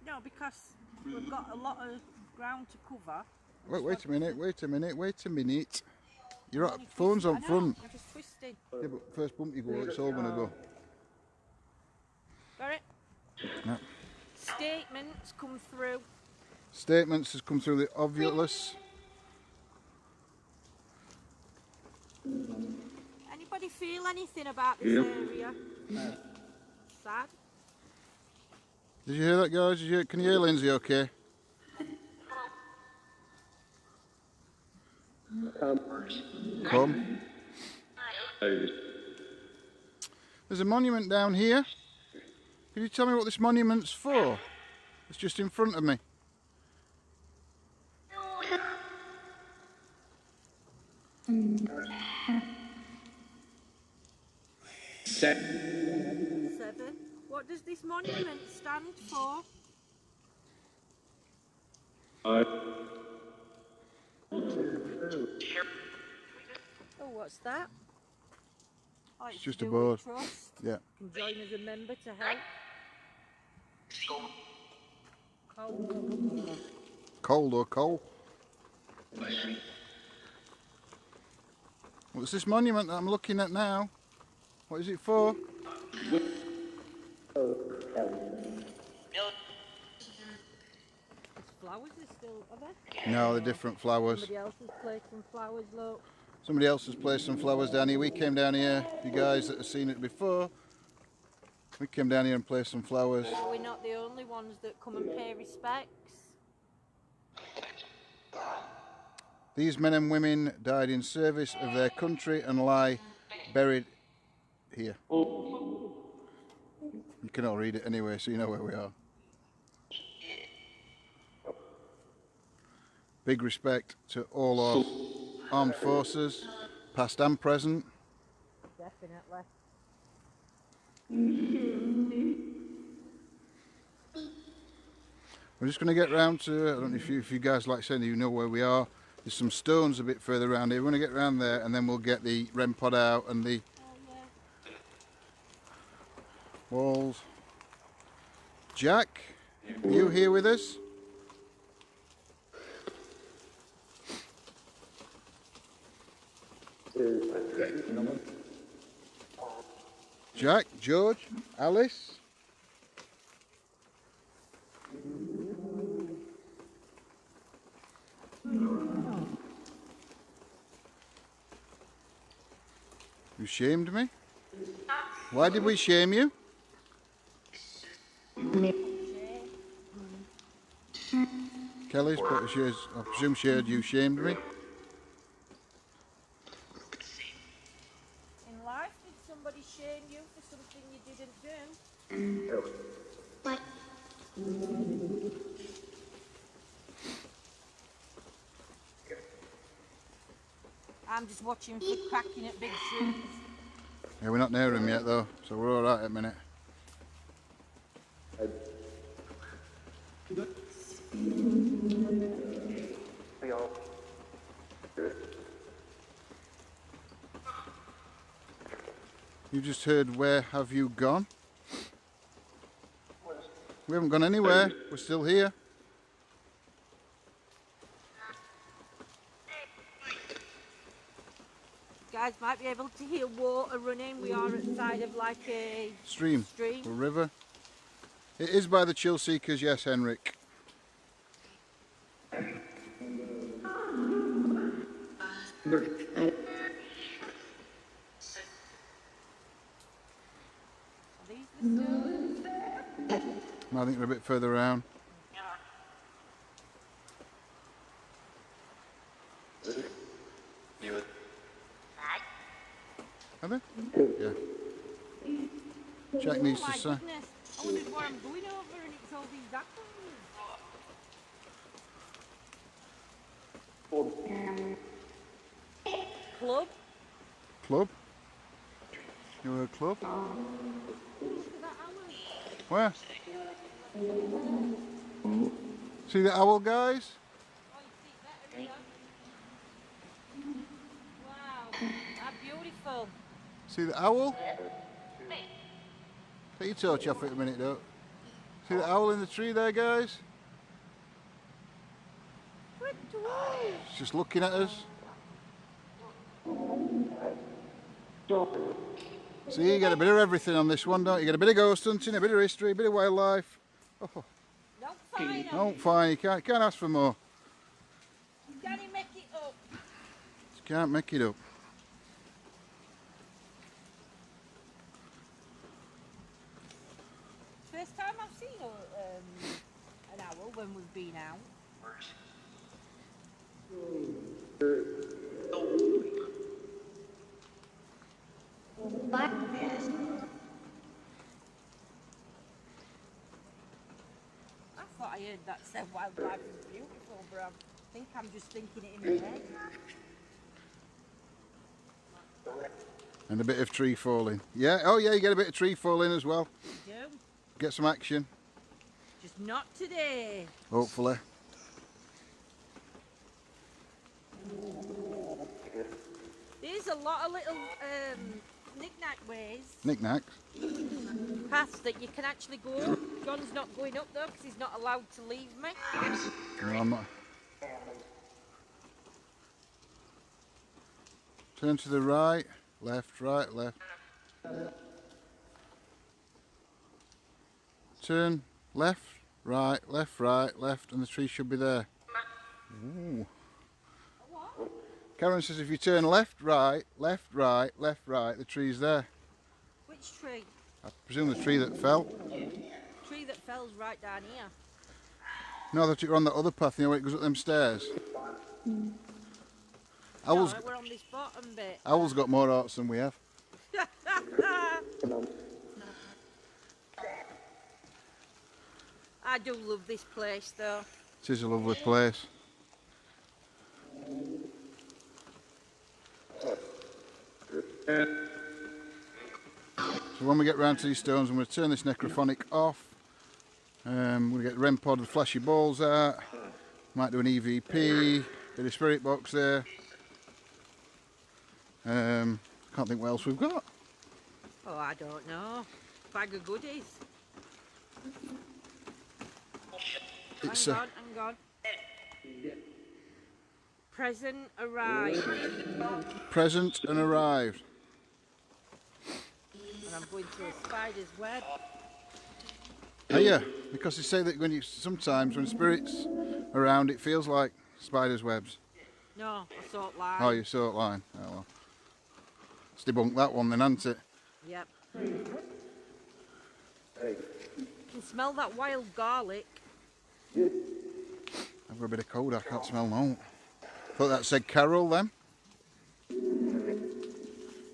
No, because we've got a lot of ground to cover. Wait a minute. Your phone's on front. I'm just twisting. Yeah, but first bump you go, it's all going to go. Got it? Yeah. Statements come through. Statements has come through the Ovulus. Anybody feel anything about this area? Sad? Did you hear that, guys? Can you hear Lindsay okay? Come. There's a monument down here. Can you tell me what this monument's for? It's just in front of me. Seven. What does this monument stand for? Oh, what's that? Oh, It's just a board. Trust. Yeah. You can join as a member to help. Cold. Cold or coal? What's this monument that I'm looking at now? What is it for? There's flowers are still, are there? No, they're different flowers. Somebody else has placed some flowers, look. Somebody else has placed some flowers down here. We came down here, you guys that have seen it before, we came down here and placed some flowers. We're not the only ones that come and pay respects. These men and women died in service of their country and lie buried here. You can all read it anyway, so you know where we are. Big respect to all our armed forces, past and present. Definitely. We're just going to get round to, I don't know if you guys like saying you know where we are. There's some stones a bit further around here. We're going to get round there and then we'll get the REM pod out and the walls. Jack, you here with us? Jack, George, Alice. You shamed me? Why did we shame you? Kelly's put shares, I presume shared you shamed me. In life, did somebody shame you for something you didn't do? I'm just watching for cracking at big trees. Yeah, we're not near him yet though, so we're all right at a minute. You just heard "Where have you gone?" We haven't gone anywhere. We're still here. Guys might be able to hear water running. We are at the side of like a Stream. Or river. It is by the chill seekers, yes, Henrik. I think they're a bit further around. Are they? Yeah. Jack needs to say. Goodness. I wondered where I'm going over and it's all these apples. Club? Club? Your club. Where? See the owl, guys? Wow, that's beautiful. See the owl? Take your torch off it a minute, though. See the owl in the tree there, guys? It's just looking at us. See, you get a bit of everything on this one, don't you? You get a bit of ghost hunting, a bit of history, a bit of wildlife. Oh. Don't fine, you can't ask for more. Can you make it up? You can't make it up. First time I've seen an owl when we've been out. I thought I heard that said wildlife is beautiful, but I think I'm just thinking it in my head. And a bit of tree falling. Yeah, oh yeah, you get a bit of tree falling as well. You do? Get some action. Just not today. Hopefully. There's a lot of little knick-knack ways. Knick-knacks. Paths that you can actually go. John's not going up though because he's not allowed to leave me. No, I'm not. Turn to the right, left, right, left. Turn left, right, left, and the tree should be there. Ooh. Karen says if you turn left, right, the tree's there. Which tree? I presume the tree that fell. The tree that fell's right down here. No, that you're on that other path, you know, where it goes up them stairs. Owls, No, we're on this bottom bit. Owl's got more hearts than we have. I do love this place though. It is a lovely place. So when we get round to these stones, I'm going to turn this necrophonic off. I'm going to get the REM pod and flashy balls out. Might do an EVP, bit of spirit box there. Can't think what else we've got. Oh, I don't know. Bag of goodies. It's hang on. Present arrived. Present and arrived. And I'm going through a spider's web. Oh yeah, because they say that sometimes when spirits are around, it feels like spiders' webs. No, I saw it live. Oh, you saw it line. Oh well. Let's debunk that one then, hasn't it? Yep. You can smell that wild garlic. I've got a bit of cold, I can't smell no. Thought that said Carol then.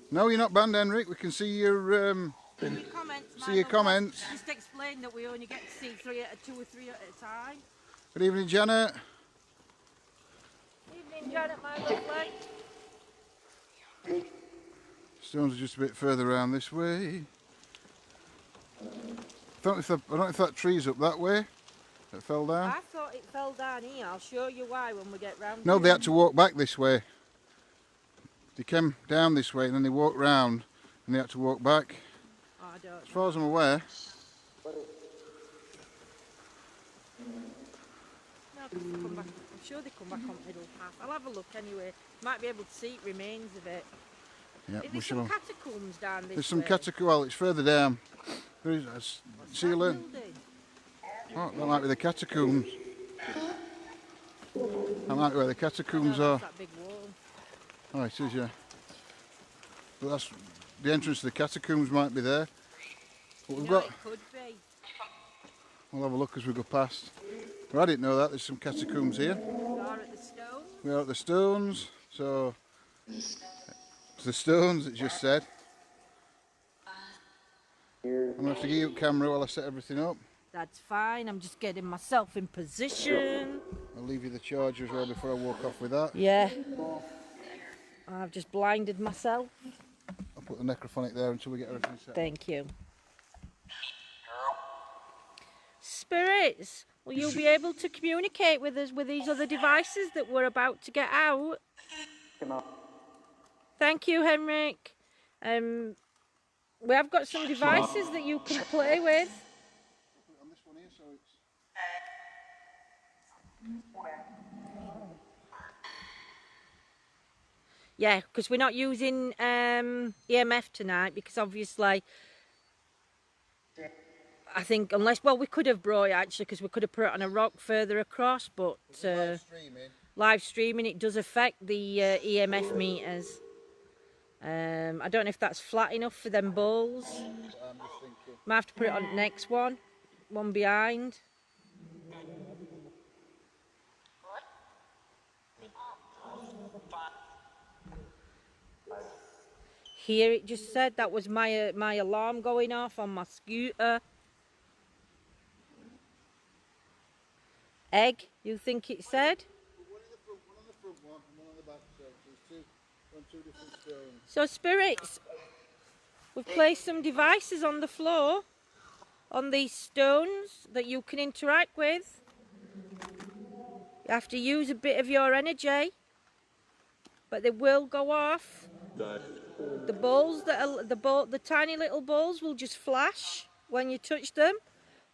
No, you're not banned, Henrik. We can see your comments. Just explain that we only get to see two or three at a time. Good evening, Janet. Evening, Janet, my lovely. Stones are just a bit further around this way. I don't know if that tree's up that way. That fell down. I thought it fell down here. I'll show you why when we get round. No, they had to walk back this way. They came down this way and then they walked round and they had to walk back. Oh, I don't know. As far as I'm aware. No, 'cause they come back. I'm sure they come back on middle path. I'll have a look anyway. Might be able to see remains of it. Yeah, Is there some catacombs down this way? There's some catacombs. Well, it's further down. There is a ceiling. Oh, that might be the catacombs. That might be where the catacombs are. That big wall. Oh, it is, yeah. But that's the entrance to the catacombs might be there. But we've got. It could be. We'll have a look as we go past. Well, I didn't know that. There's some catacombs here. We are at the stones. We are at the stones. So it's the stones. It just said. I'm gonna have to give you a camera while I set everything up. That's fine. I'm just getting myself in position. I'll leave you the charger as well before I walk off with that. Yeah. I've just blinded myself. I'll put the necrophonic there until we get everything set. Thank you. Spirits, will you be able to communicate with us with these other devices that we're about to get out? Thank you, Henrik. We have got some devices that you can play with. On this one here, so it's... Yeah, because we're not using EMF tonight, because obviously, I think unless, well, we could have brought it actually, because we could have put it on a rock further across, but live streaming, it does affect the EMF meters. I don't know if that's flat enough for them balls. Might have to put it on the next one behind. Here it just said that was my alarm going off on my scooter. Egg, you think it said? One in the front, one on the front one, and one on the back. So there's two different stones. So spirits, we've placed some devices on the floor, on these stones that you can interact with. You have to use a bit of your energy, but they will go off. The balls that are the tiny little balls will just flash when you touch them.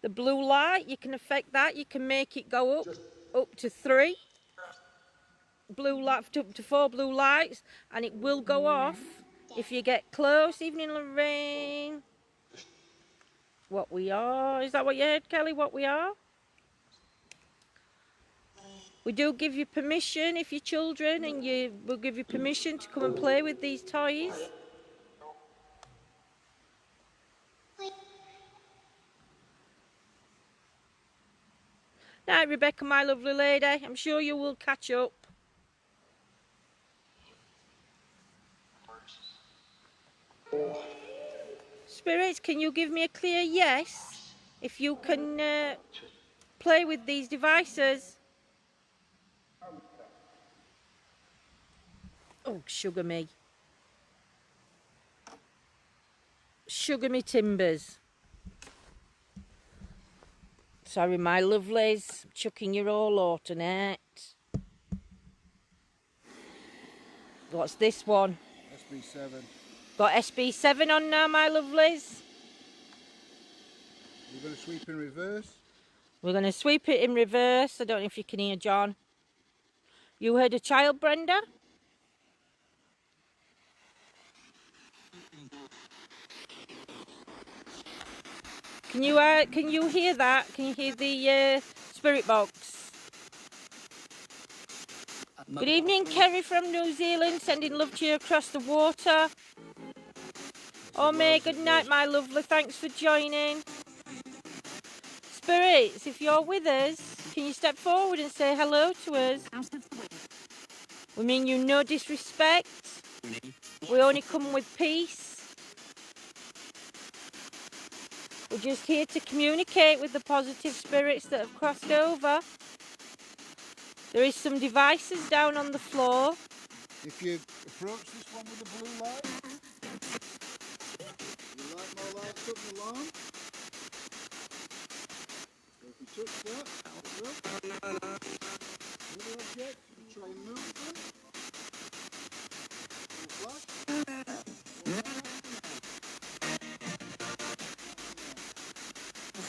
The blue light, you can affect that. You can make it go up to 3 blue light, up to 4 blue lights, and it will go off if you get close. Evening, Lorraine. What we are? Is that what you heard, Kelly? What we are? We do give you permission if you're children, and we'll give you permission to come and play with these toys. Night, Rebecca, my lovely lady. I'm sure you will catch up. Spirits, can you give me a clear yes if you can play with these devices? Oh, sugar me. Sugar me timbers. Sorry, my lovelies. I'm chucking you all out tonight. What's this one? SB7. Got SB7 on now, my lovelies. We're going to sweep in reverse. We're going to sweep it in reverse. I don't know if you can hear John. You heard a child, Brenda? Can you hear that? Can you hear the spirit box? Good evening, Kerry from New Zealand, sending love to you across the water. Oh, May, good night, my lovely. Thanks for joining. Spirits, if you're with us, can you step forward and say hello to us? We mean you no disrespect. We only come with peace. We're just here to communicate with the positive spirits that have crossed over. There is some devices down on the floor. If you approach this one with the blue light, you light more lights up the alarm. So if you touch that, another object, you try and move them. Flash.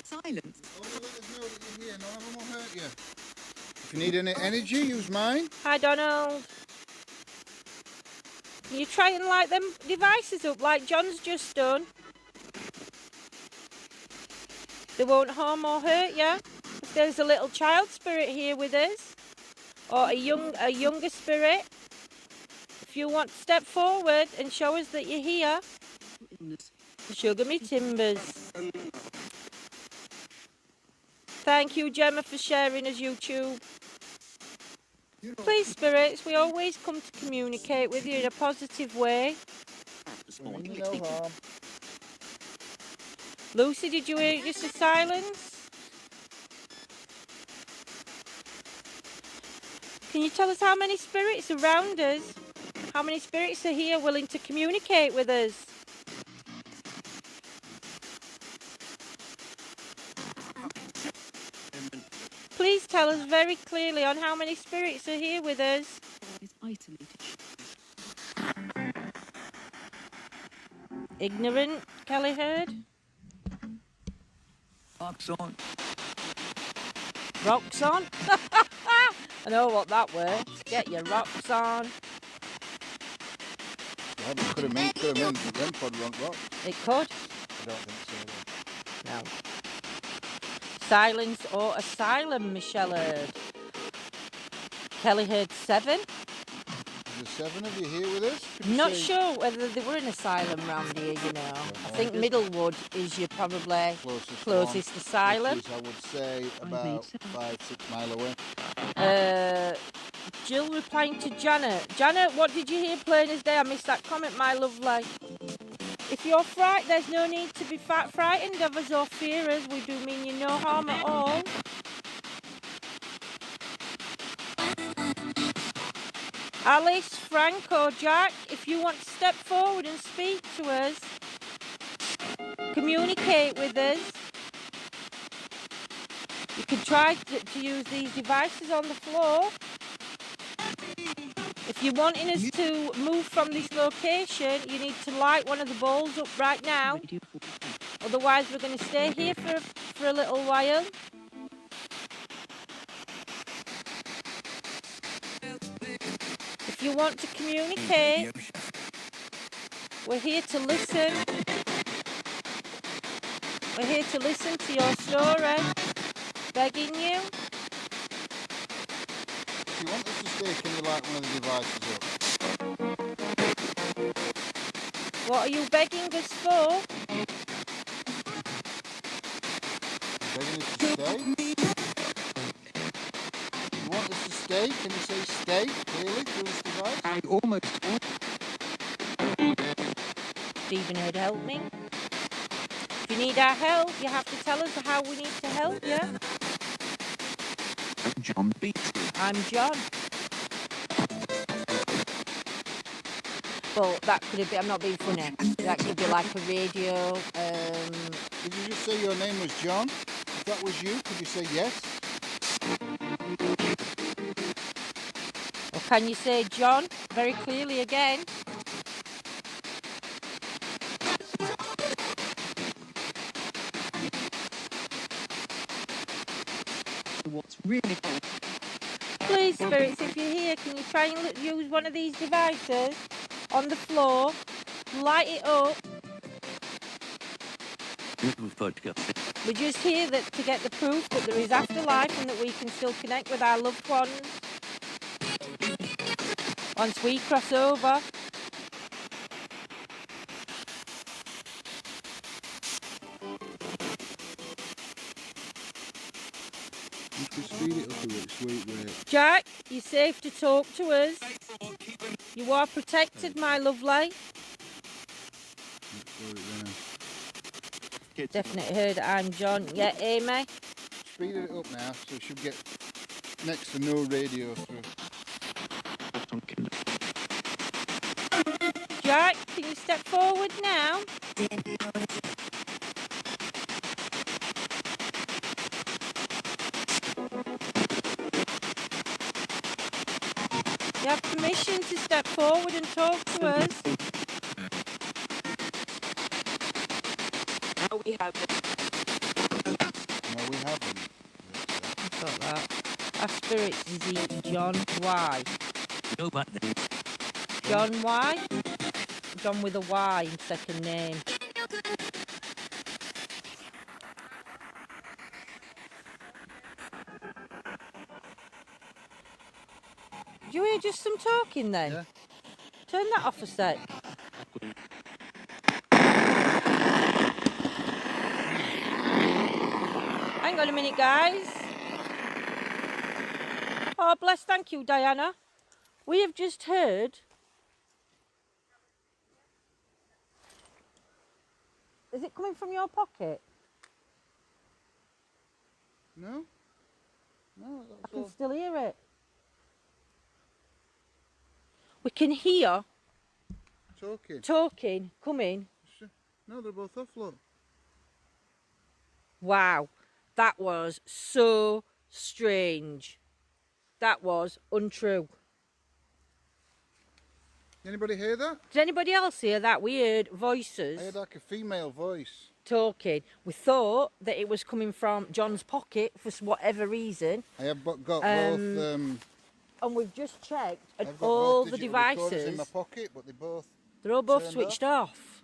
Silence. Only let us know that you're here, none of them will hurt you. If you need any energy, use mine. Hi, Donald. Can you try and light them devices up like John's just done? They won't harm or hurt you. If there's a little child spirit here with us, or a younger spirit, if you want to step forward and show us that you're here, sugar me timbers. Thank you, Gemma, for sharing us YouTube. Please, spirits, we always come to communicate with you in a positive way. No harm. Lucy, did you hear just a silence? Can you tell us how many spirits around us? How many spirits are here willing to communicate with us? please tell us very clearly on how many spirits are here with us. Ignorant, Kelly Heard. Rocks on. Rocks on? I know what that word. Get your rocks on. Yeah, but could have meant them pod rock rocks. It could. I don't think so. No. Silence or asylum, Michelle Heard. Kelly Heard 7. Is there 7 of you here with us? Not sure whether they were in asylum round here, you know. I think Middlewood is your probably closest asylum. Which is, I would say, about 5-6 miles away. Jill replying to Janet. Janet, what did you hear playing as day? I missed that comment, my lovely. If you're frightened, there's no need to be frightened of us or fear us. We do mean you no harm at all. Alice, Frank or Jack, if you want to step forward and speak to us, communicate with us, you can try to use these devices on the floor. If you're wanting us to move from this location, you need to light one of the balls up right now. Otherwise, we're going to stay here for a little while. If you want to communicate, we're here to listen. We're here to listen to your story. Begging you. If you want us to stay, can you light one of the devices up? What are you begging us for? Begging us to stay? You want us to stay? Can you say stay clearly through this device? I almost. Stephen Heard, help me. If you need our help, you have to tell us how we need to help you. John Beasley. I'm John. Well, that could have been, I'm not being funny. That could be like a radio. Did you just say your name was John? If that was you, could you say yes? Or can you say John very clearly again? What's really cool? Please, spirits, if you're here, can you try and use one of these devices on the floor, light it up. We're just here to get the proof that there is afterlife and that we can still connect with our loved ones once we cross over. You can speed it up a bit, sweet rate. Jack, you're safe to talk to us. You are protected, my lovely. Definitely heard I'm John. Yeah, Amy. Speed it up now, so it should get next to no radio through. Jack, can you step forward now? You have permission to step forward and talk to us. Now we have it. No, we haven't. I've got that. Our spirit's Z, John Y. No button. John Y? John with a Y in second name. Did you hear just some talking then? Yeah. Turn that off a sec. Hang on a minute, guys. Oh, bless, thank you, Diana. We have just heard... Is it coming from your pocket? No? No, I can still hear it. We can hear talking coming. No, they're both off, look. Wow, that was so strange. That was untrue. Anybody hear that? Did anybody else hear that? We heard voices. I heard like a female voice. Talking. We thought that it was coming from John's pocket for whatever reason. I have got both. And we've just checked, and I've got all both the devices in my devices, pocket, but they're all both switched off.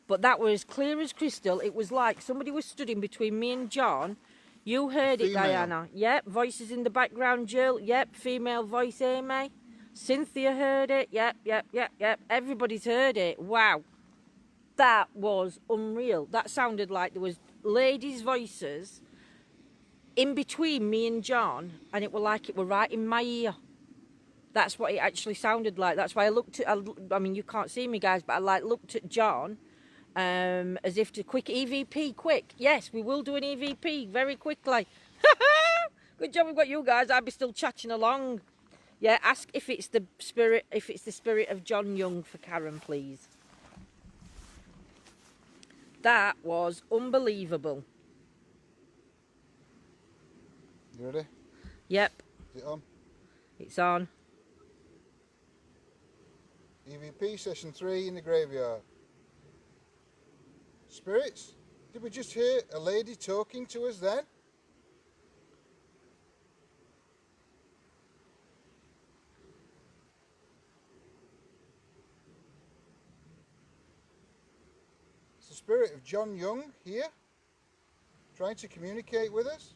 But that was clear as crystal. It was like somebody was stood in between me and John. You heard it, Diana. Yep. Voices in the background, Jill. Yep. Female voice, Amy. Cynthia heard it. Yep. Everybody's heard it. Wow. That was unreal. That sounded like there was ladies' voices in between me and John, and it were like it were right in my ear. That's what it actually sounded like. That's why I looked at, I mean, you can't see me, guys, but I like looked at John as if to quick EVP, quick. Yes, we will do an EVP very quickly. Good job we've got you guys. I'll be still chatting along. Yeah, ask if it's the spirit of John Young for Karen, please. That was unbelievable. You ready? Yep. Is it on? It's on. EVP session 3 in the graveyard. Spirits, did we just hear a lady talking to us then? It's the spirit of John Young here, trying to communicate with us.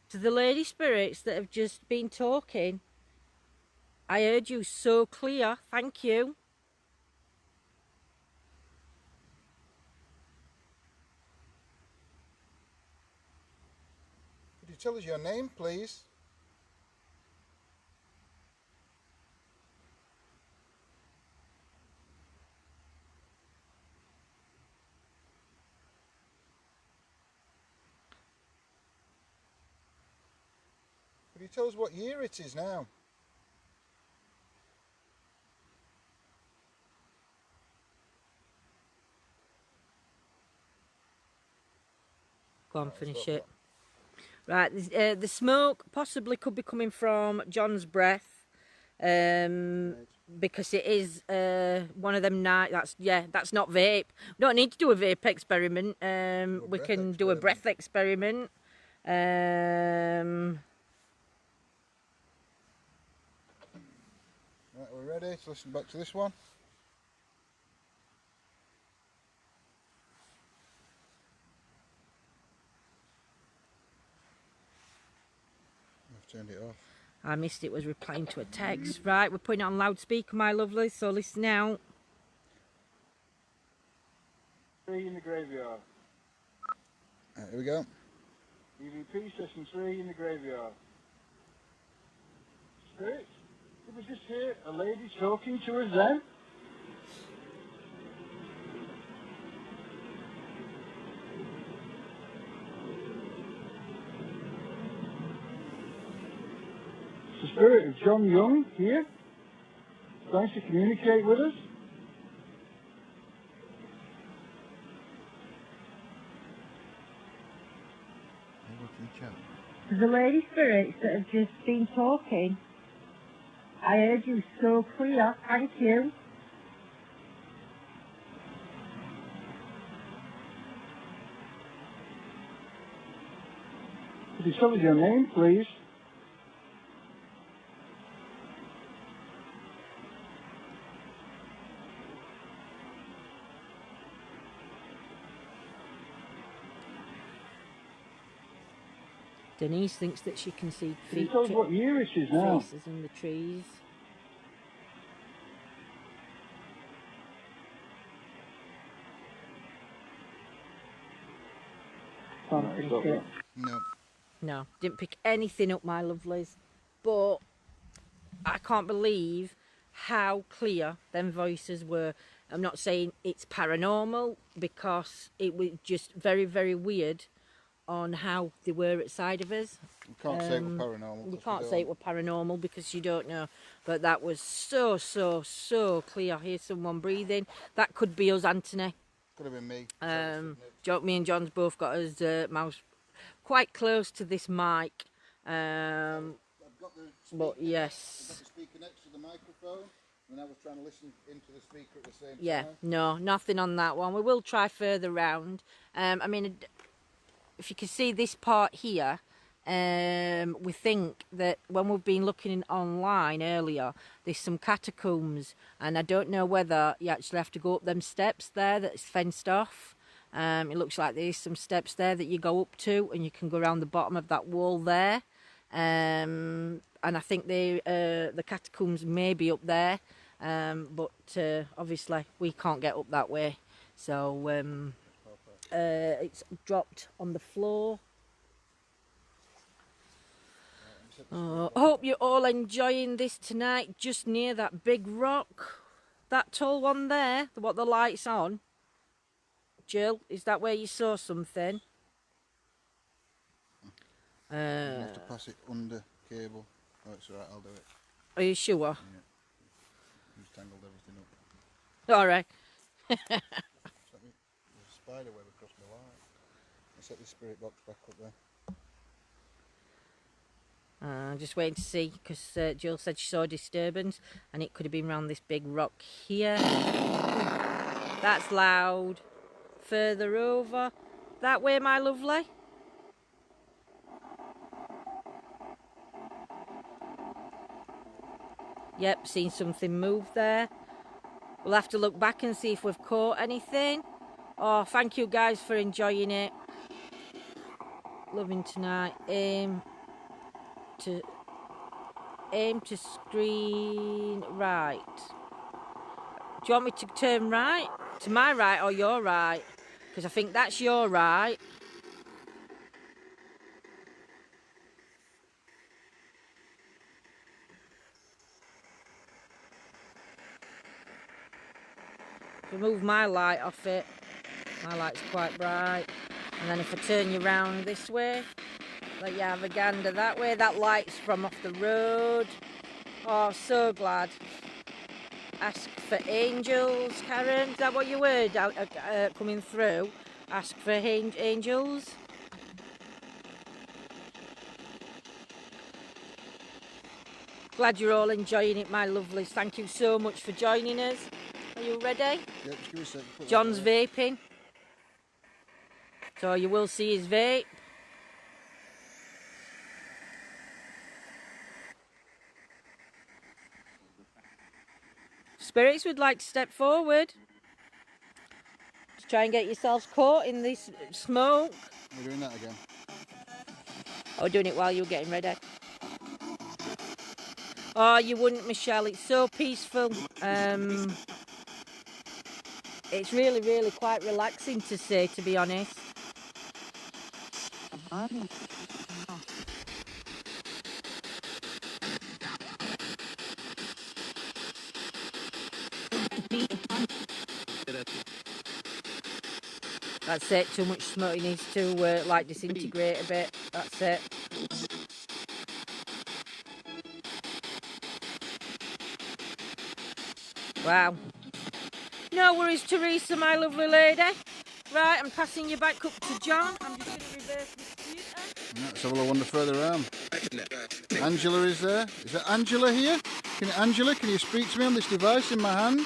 To the lady spirits that have just been talking, I heard you so clear. Thank you. Could you tell us your name, please? Could you tell us what year it is now? Go on, finish it. Right, the smoke possibly could be coming from John's breath, because it is one of them night. That's not vape. We don't need to do a vape experiment. We can do a breath experiment. Right, we're ready. Let's listen back to this one. I've turned it off. I missed it. Was replying to a text. Right, we're putting it on loudspeaker, my lovely. So listen out. 3 in the graveyard. Right, here we go. EVP session 3 in the graveyard. Spirits, did we just hear a lady talking to us then? It's the spirit of John Young here, trying to communicate with us. To the lady spirits that have just been talking, I heard you so clear. Thank you. Could you tell us your name, please? Denise thinks that she can see Can you tell us what year it is now? faces in the trees. No. No, didn't pick anything up, my lovelies. But I can't believe how clear them voices were. I'm not saying it's paranormal, because it was just very, very weird on how they were outside of us. You can't say it was paranormal. You can't say it was paranormal because you don't know. But that was so clear. Here's someone breathing. That could be us, Anthony. Could have been me. Me and John's both got his mouth quite close to this mic. I've got the speaker, but yes. I've got the speaker next to the microphone, and I was trying to listen into the speaker at the same time. Yeah, no, nothing on that one. We will try further round. I mean, if you can see this part here, we think that when we've been looking online earlier, there's some catacombs, and I don't know whether you actually have to go up them steps there that's fenced off. It looks like there's some steps there that you go up to, and you can go around the bottom of that wall there. And I think the catacombs may be up there, but obviously we can't get up that way. So it's dropped on the floor. I hope you're all enjoying this tonight, just near that big rock, that tall one there, what the light's on. Jill, is that where you saw something? You have to pass it under cable. Oh, it's alright, I'll do it. Are you sure? Yeah. You've tangled everything up. Alright. There's a spider web across my light. I'll set the spirit box back up there. Just waiting to see, because Jill said she saw a disturbance, and it could have been around this big rock here. That's loud. Further over. That way, my lovely. Yep, seen something move there. We'll have to look back and see if we've caught anything. Oh, thank you guys for enjoying it. Loving tonight. Aim to screen right. Do you want me to turn right? To my right or your right? Because I think that's your right. If I move my light off it, my light's quite bright. And then if I turn you round this way, let you have a gander that way. That light's from off the road. Oh, so glad. Ask for angels, Karen. Is that what you heard coming through? Ask for angels. Glad you're all enjoying it, my lovelies. Thank you so much for joining us. Are you ready? Yeah, just give me a second. John's vaping. So you will see his vape. Spirits would like to step forward. Just try and get yourselves caught in this smoke. We're doing that again. Oh, doing it while you're getting ready. Oh, you wouldn't, Michelle. It's so peaceful. It's really quite relaxing to see, to be honest. That's it, too much smoke. It needs to like disintegrate a bit. That's it. Wow. No worries, Teresa, my lovely lady. Right, I'm passing you back up to John. I'm just going to reverse this computer. Let's have a wander further around. Angela is there. Is that Angela here? Angela, can you speak to me on this device in my hand?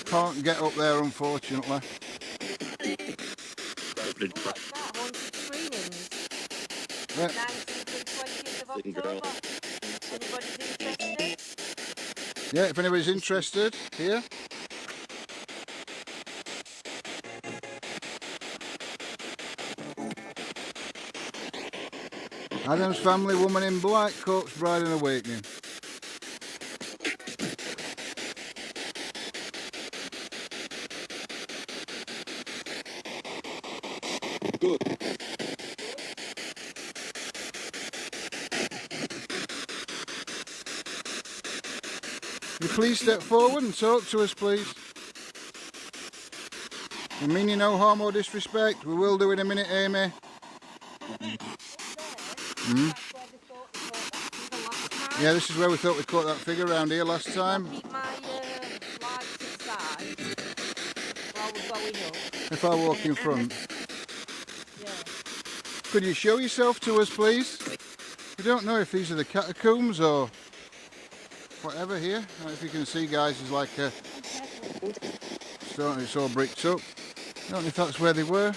Can't get up there, unfortunately. Haunted screenings. Yeah. 19th and 20th of October. Anybody's interested? Yeah, if anybody's interested, here. Adam's Family, Woman in Black, Corpse Bride and Awakening. Good. Will you please step forward and talk to us, please? We mean you no harm or disrespect. We will do in a minute, Amy. Yeah, this is where we thought we caught that figure around here last time. I'll keep my lights inside while we're going up. If I walk in front. Yeah. Could you show yourself to us, please? We don't know if these are the catacombs or whatever here. I don't know if you can see, guys, there's like a stone, it's all bricked up. I don't know if that's where they were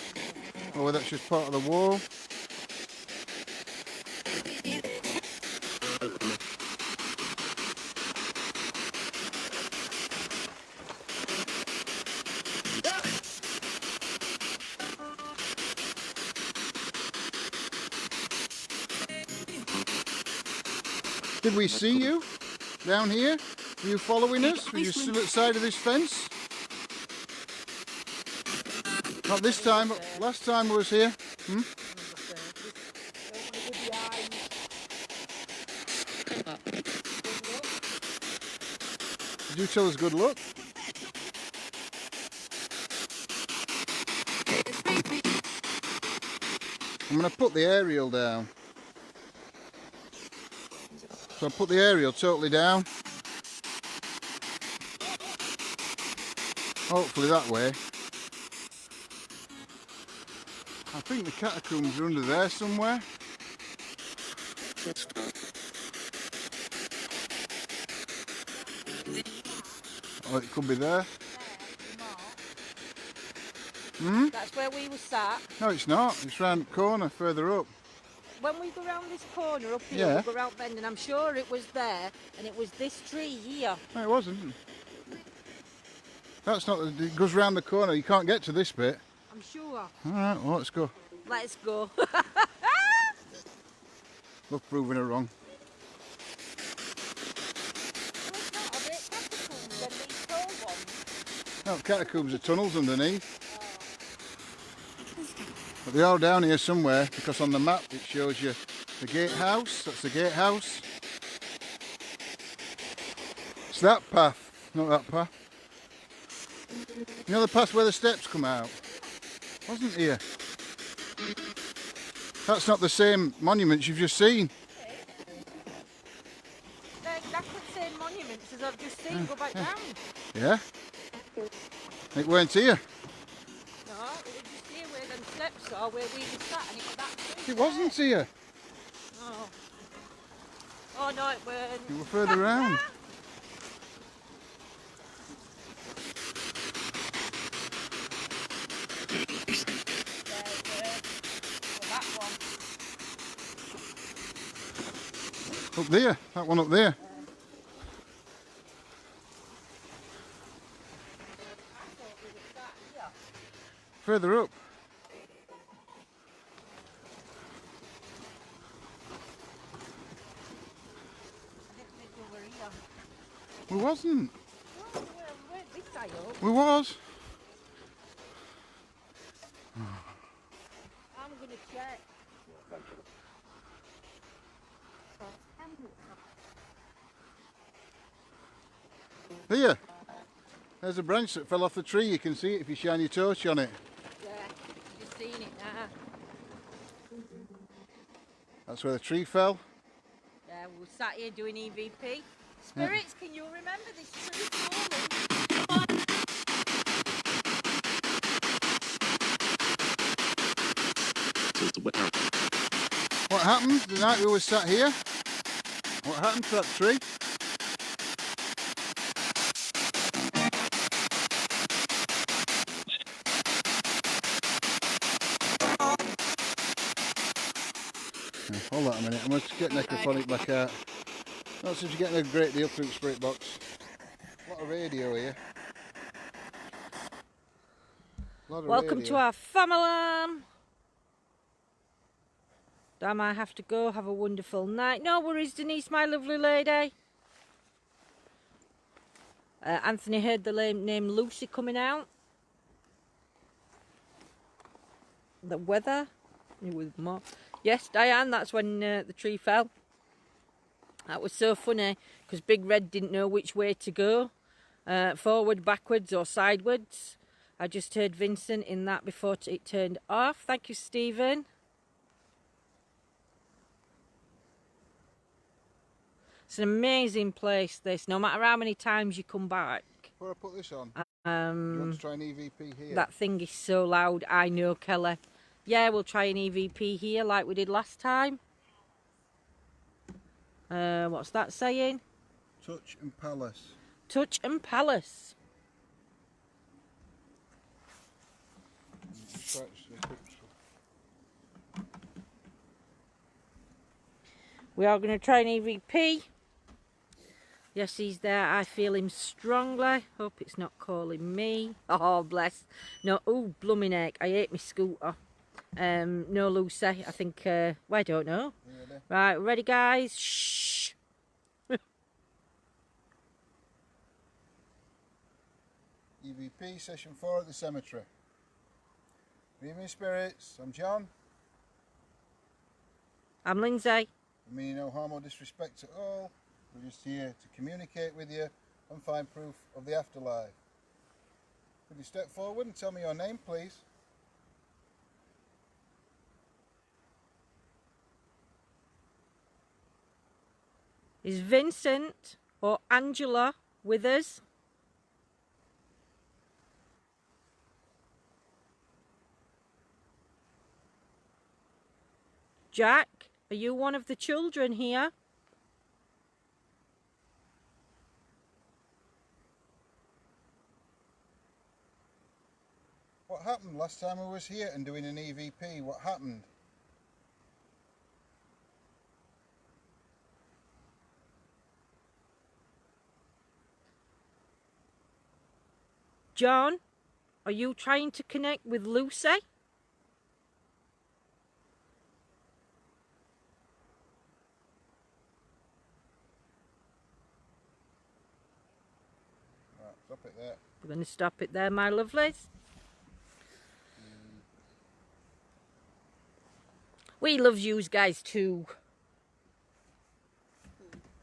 or whether that's just part of the wall. Did we see you down here? Were you following us? Were you still at the side of this fence? Not this time, but last time I was here. Did you tell us good luck? I'm going to put the aerial down. So I'll put the aerial totally down. Hopefully that way. I think the catacombs are under there somewhere. Oh, it could be there. That's where we were sat. No, it's not. It's round the corner, further up. When we go round this corner up here, we go round bend, and I'm sure it was there, and it was this tree here. No, it wasn't. That's not. It goes round the corner. You can't get to this bit. I'm sure. All right, well, let's go. Let's go. Love proving her wrong. No, catacombs are tunnels underneath. But they are down here somewhere because on the map it shows you the gatehouse. That's the gatehouse. It's that path, not that path. You know the path where the steps come out? Wasn't here? That's not the same monuments you've just seen. They're exactly the same monuments as I've just seen. Go back down. Yeah? It weren't here. No, it was just here where them steps are, where we were sat, and it was that tree. It wasn't here. Oh. Oh no, it weren't. You were further round. Up there, that one up there. Further up. We wasn't. We was. I'm gonna check. Here. There's a branch that fell off the tree. You can see it if you shine your torch on it. Yeah, you've seen it now. That's where the tree fell. Yeah, we were sat here doing EVP. Spirits, can you remember this tree falling? What happened the night we were sat here? What happened to that tree? Hold on a minute, I'm going to get necrophonic back out. Not since you're getting a great deal through the spirit box. A lot of radio here. Welcome to our family. Damn, I have to go. Have a wonderful night. No worries, Denise, my lovely lady. Anthony heard the name Lucy coming out. The weather. With more. Yes, Diane, that's when the tree fell. That was so funny because Big Red didn't know which way to go. Forward, backwards or sideways. I just heard Vincent in that before it turned off. Thank you, Stephen. It's an amazing place, this, no matter how many times you come back. Before I put this on, you want to try an EVP here? That thing is so loud. I know, Kelly. Yeah, we'll try an EVP here like we did last time. What's that saying? Touch and Palace. Touch and Palace. We are going to try an EVP. Yes, he's there. I feel him strongly. Hope it's not calling me. Oh, bless. No, oh, blooming heck. I hate my scooter. No, Lucy. I think, well, I don't know. Really? Right, ready, guys? Shh. EVP session 4 at the cemetery. Good evening, spirits. I'm John. I'm Lindsay. I mean no harm or disrespect to all. We're just here to communicate with you and find proof of the afterlife. Could you step forward and tell me your name, please? Is Vincent or Angela with us? Jack, are you one of the children here? What happened last time I was here and doing an EVP? What happened? John, are you trying to connect with Lucy? Right, stop it there. We're going to stop it there, my lovelies. We love yous guys too.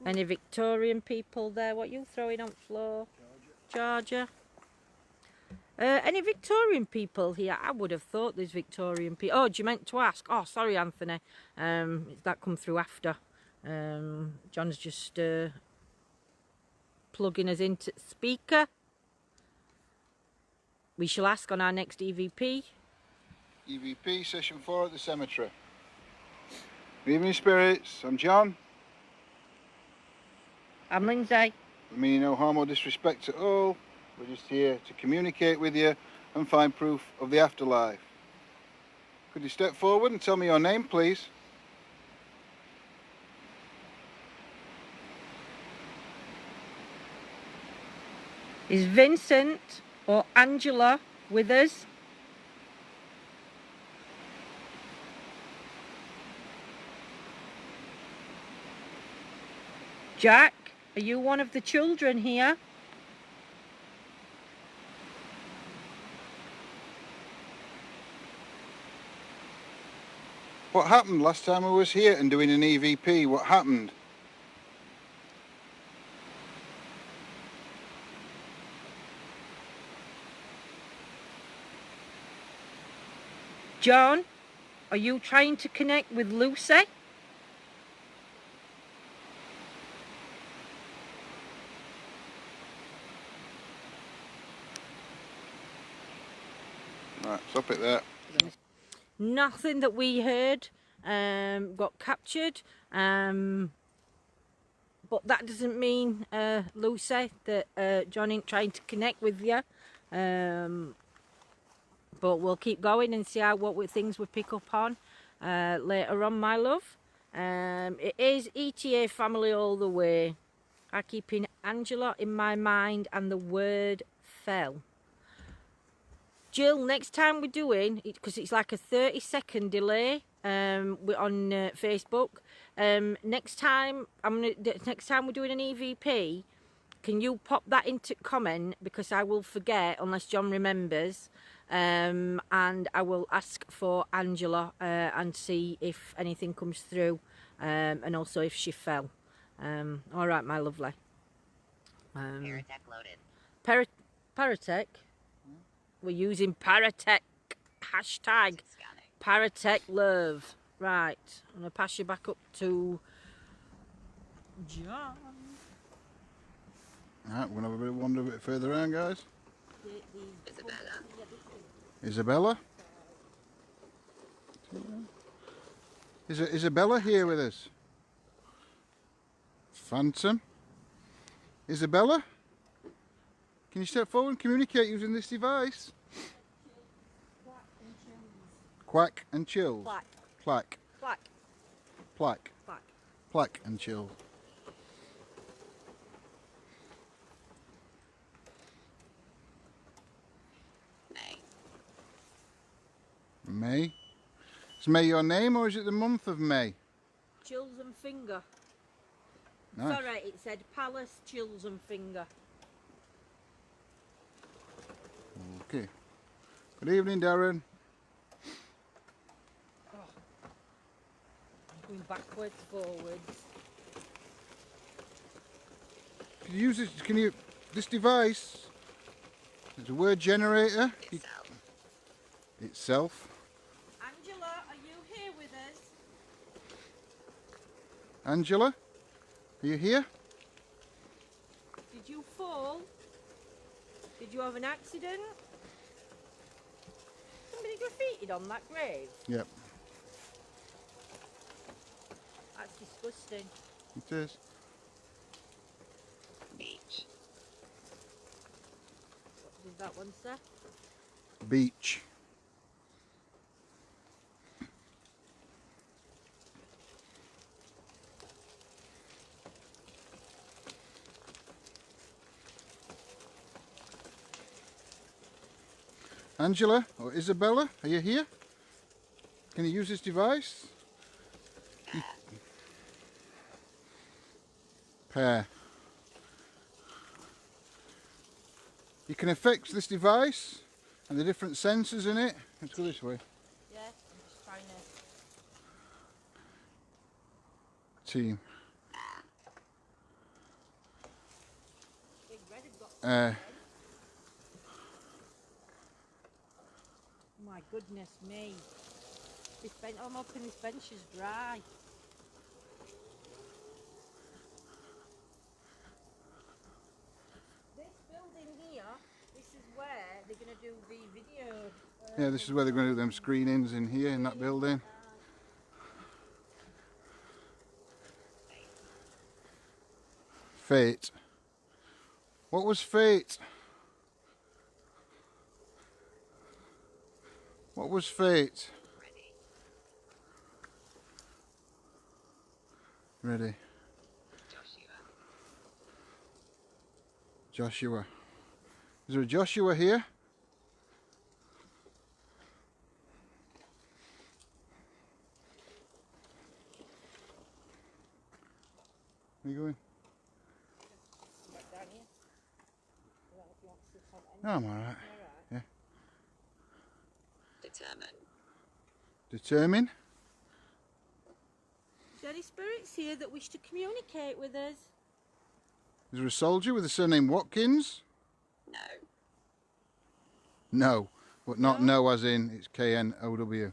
Any Victorian people there? What you throwing on floor? Georgia. Any Victorian people here? I would have thought there's Victorian people. Oh, do you meant to ask? Oh, sorry, Anthony. That come through after. John's just plugging us into speaker. We shall ask on our next EVP. EVP session 4 at the cemetery. Good evening, spirits. I'm John. I'm Lindsay. I mean no harm or disrespect to all. We're just here to communicate with you and find proof of the afterlife. Could you step forward and tell me your name, please? Is Vincent or Angela with us? Jack, are you one of the children here? What happened last time I was here and doing an EVP? What happened? John, are you trying to connect with Lucy? Right, stop it there. Nothing that we heard got captured, but that doesn't mean, Lucy, that John ain't trying to connect with you. But we'll keep going and see what things we pick up on later on, my love. It is ETA family all the way. I keep in Angela in my mind and the word fell. Jill, next time we're doing, because it's like a 30-second delay on Facebook. Next time we're doing an EVP, can you pop that into comment, because I will forget unless John remembers. And I will ask for Angela and see if anything comes through, and also if she fell. All right, my lovely. Paratech loaded. Paratech? We're using Paratech. Hashtag Paratech Love. Right. I'm going to pass you back up to John. Alright, we're going to have a bit of wander a bit further around, guys. Isabella? Is Isabella here with us? Phantom? Isabella? Can you step forward and communicate using this device? Quack and chills. Plaque. Plaque. Plaque. Plaque. Plaque. Plaque and chill. May. Is May your name or is it the month of May? Chills and Finger. Nice. It's alright, it said Palace, Chills and Finger. Okay. Good evening, Darren. Oh. I'm going backwards, forwards. Can you use this? This device? It's a word generator. Itself. Angela, are you here with us? Angela, are you here? Did you fall? Did you have an accident? Somebody graffitied on that grave? Yep. That's disgusting. It is. Beach. What did that one say? Beach. Angela or Isabella, are you here? Can you use this device? Pair. You can affect this device and the different sensors in it. Let's go this way. Yeah, I'm just trying to... Team. Big Red have got my goodness me. This bench, I'm hoping this bench is dry. This building here, this is where they're going to do the video. Yeah, this is where they're going to do them screenings in here in that building. Fate. What was fate? What was fate? Ready. Joshua. Is there a Joshua here? Where are you going? Back down here. Well, if you want to sit on it. No, I'm alright. Yeah. Determine. Determine. Is there any spirits here that wish to communicate with us? Is there a soldier with the surname Watkins? No. No, but not no as in it's K-N-O-W.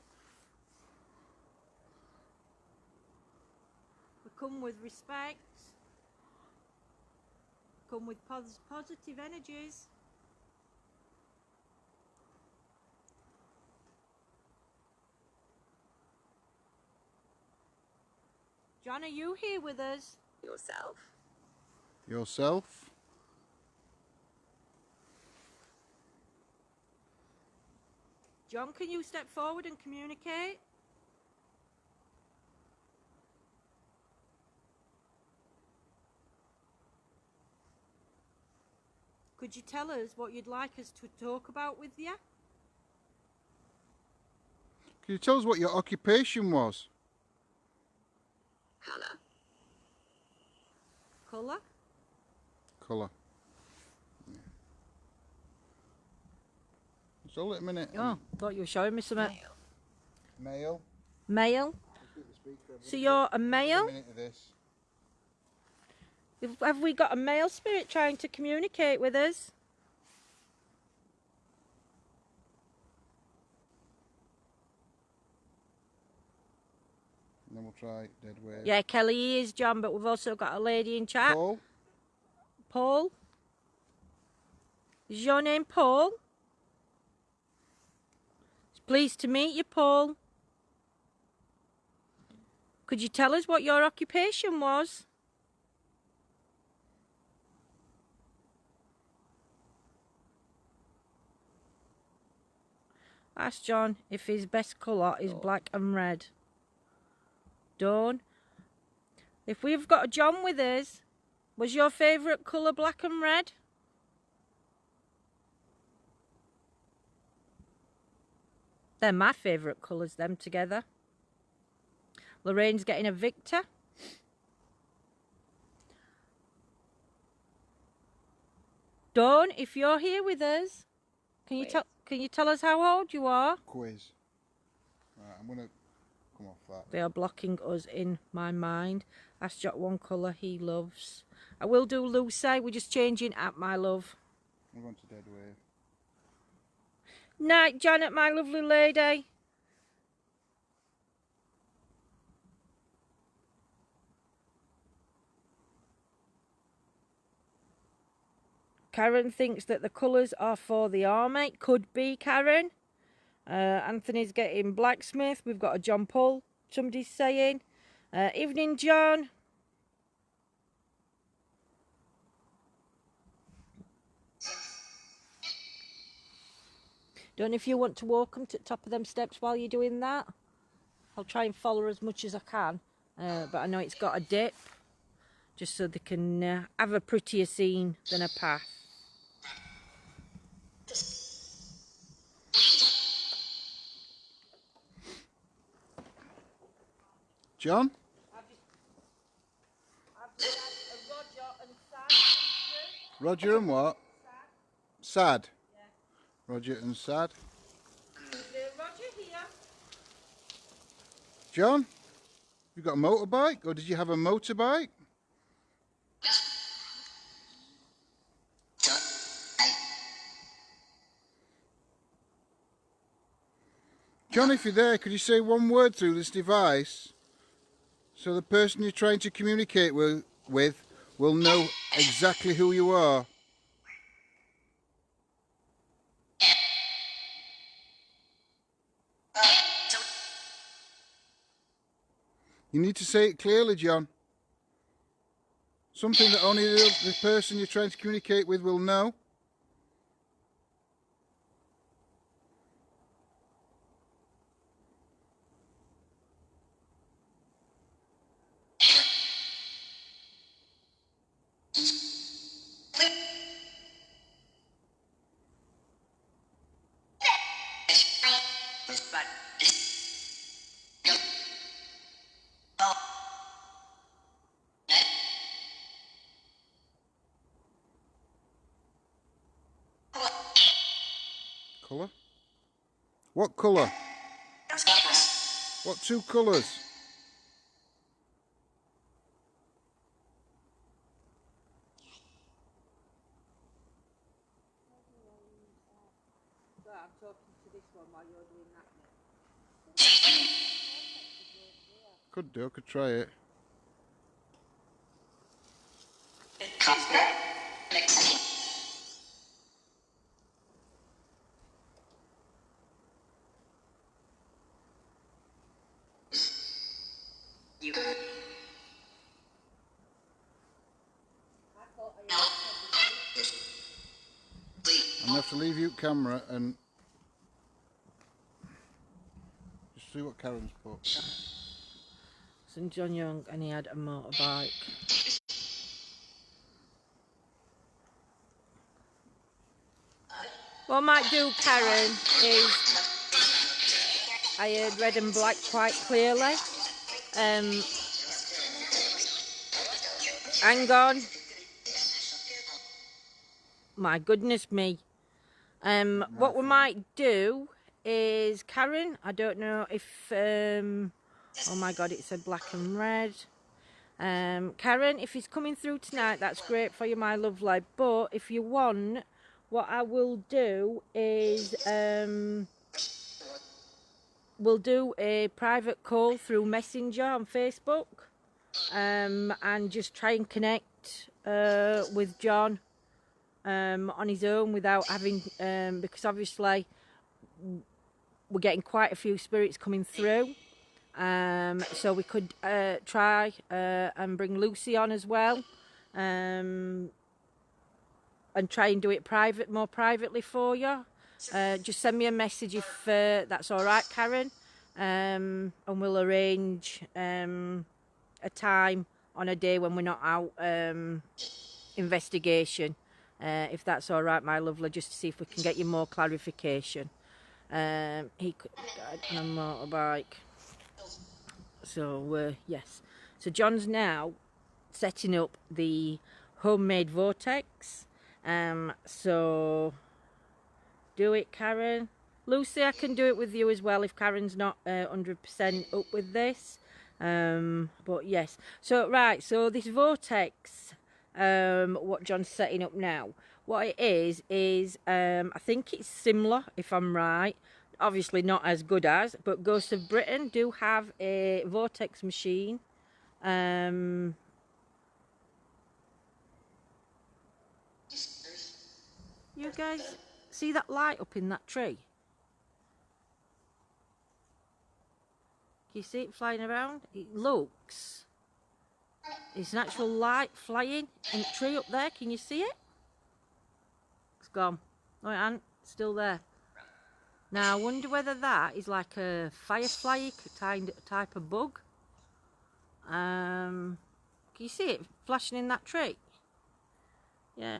We come with respect. Come with positive energies. John, are you here with us? Yourself. Yourself. John, can you step forward and communicate? Could you tell us what you'd like us to talk about with you? Can you tell us what your occupation was? Colour. Colour? Colour. Yeah. Just hold it a minute. Oh, thought you were showing me something. Male. Male? So you're a male? A minute of this. Have we got a male spirit trying to communicate with us? then we'll try Dead Wave. Yeah, Kelly is, John, but we've also got a lady in chat. Paul? Paul? Is your name Paul? It's pleased to meet you, Paul. Could you tell us what your occupation was? Ask John if his best colour is black and red. Dawn, if we've got a John with us, was your favourite colour black and red? They're my favourite colours, them together. Lorraine's getting a Victor. Dawn, if you're here with us, can you tell us how old you are? Quiz. Right, I'm gonna come off that. They are blocking us in my mind. Ask Jock one colour he loves. I will do Lucy. We're just changing at my love. I'm going to Dead Wave. Night, Janet, my lovely lady. Karen thinks that the colours are for the army. Could be, Karen. Anthony's getting blacksmith. We've got a John Paul, somebody's saying. Evening, John. Don't know if you want to walk them to the top of them steps while you're doing that. I'll try and follow as much as I can. But I know it's got a dip. Just so they can have a prettier scene than a path. John? Roger and what? Sad. Yeah. Roger and Sad. Roger here. John? You got a motorbike? Or did you have a motorbike? John, if you're there, could you say one word through this device so the person you're trying to communicate with will know exactly who you are? You need to say it clearly, John. Something that only the person you're trying to communicate with will know. Colour? What colour? What two colours? I'm talking to this one while you're doing that. Could do, could try it. I'm going to have to leave you camera and just see what Karen's put. St John Young, and he had a motorbike. What I might do, Karen, is I heard red and black quite clearly. Hang on. My goodness me. What we might do is, Karen, I don't know if, oh my God, it said black and red. Karen, if he's coming through tonight, that's great for you, my lovely. But if you want, what I will do is, we'll do a private call through Messenger on Facebook, and just try and connect with John on his own without having, because obviously we're getting quite a few spirits coming through. So we could try and bring Lucy on as well, and try and do it more privately for you. Just send me a message if that's all right, Karen, and we'll arrange a time on a day when we're not out investigation, if that's all right, my lovely, just to see if we can get you more clarification. He could died on a motorbike. So yes, so John's now setting up the homemade vortex. So do it, Karen. Lucy, I can do it with you as well if Karen's not 100% up with this. But yes, so right, so this vortex, what John's setting up now, what it is I think it's similar, if I'm right, obviously not as good as, but Ghosts of Britain do have a vortex machine. You guys see that light up in that tree? Can you see it flying around? It looks, it's an actual light flying in the tree up there. Can you see it? It's gone. Oh, it ain't. Still there. Now I wonder whether that is like a firefly type of bug. Can you see it flashing in that tree? Yeah.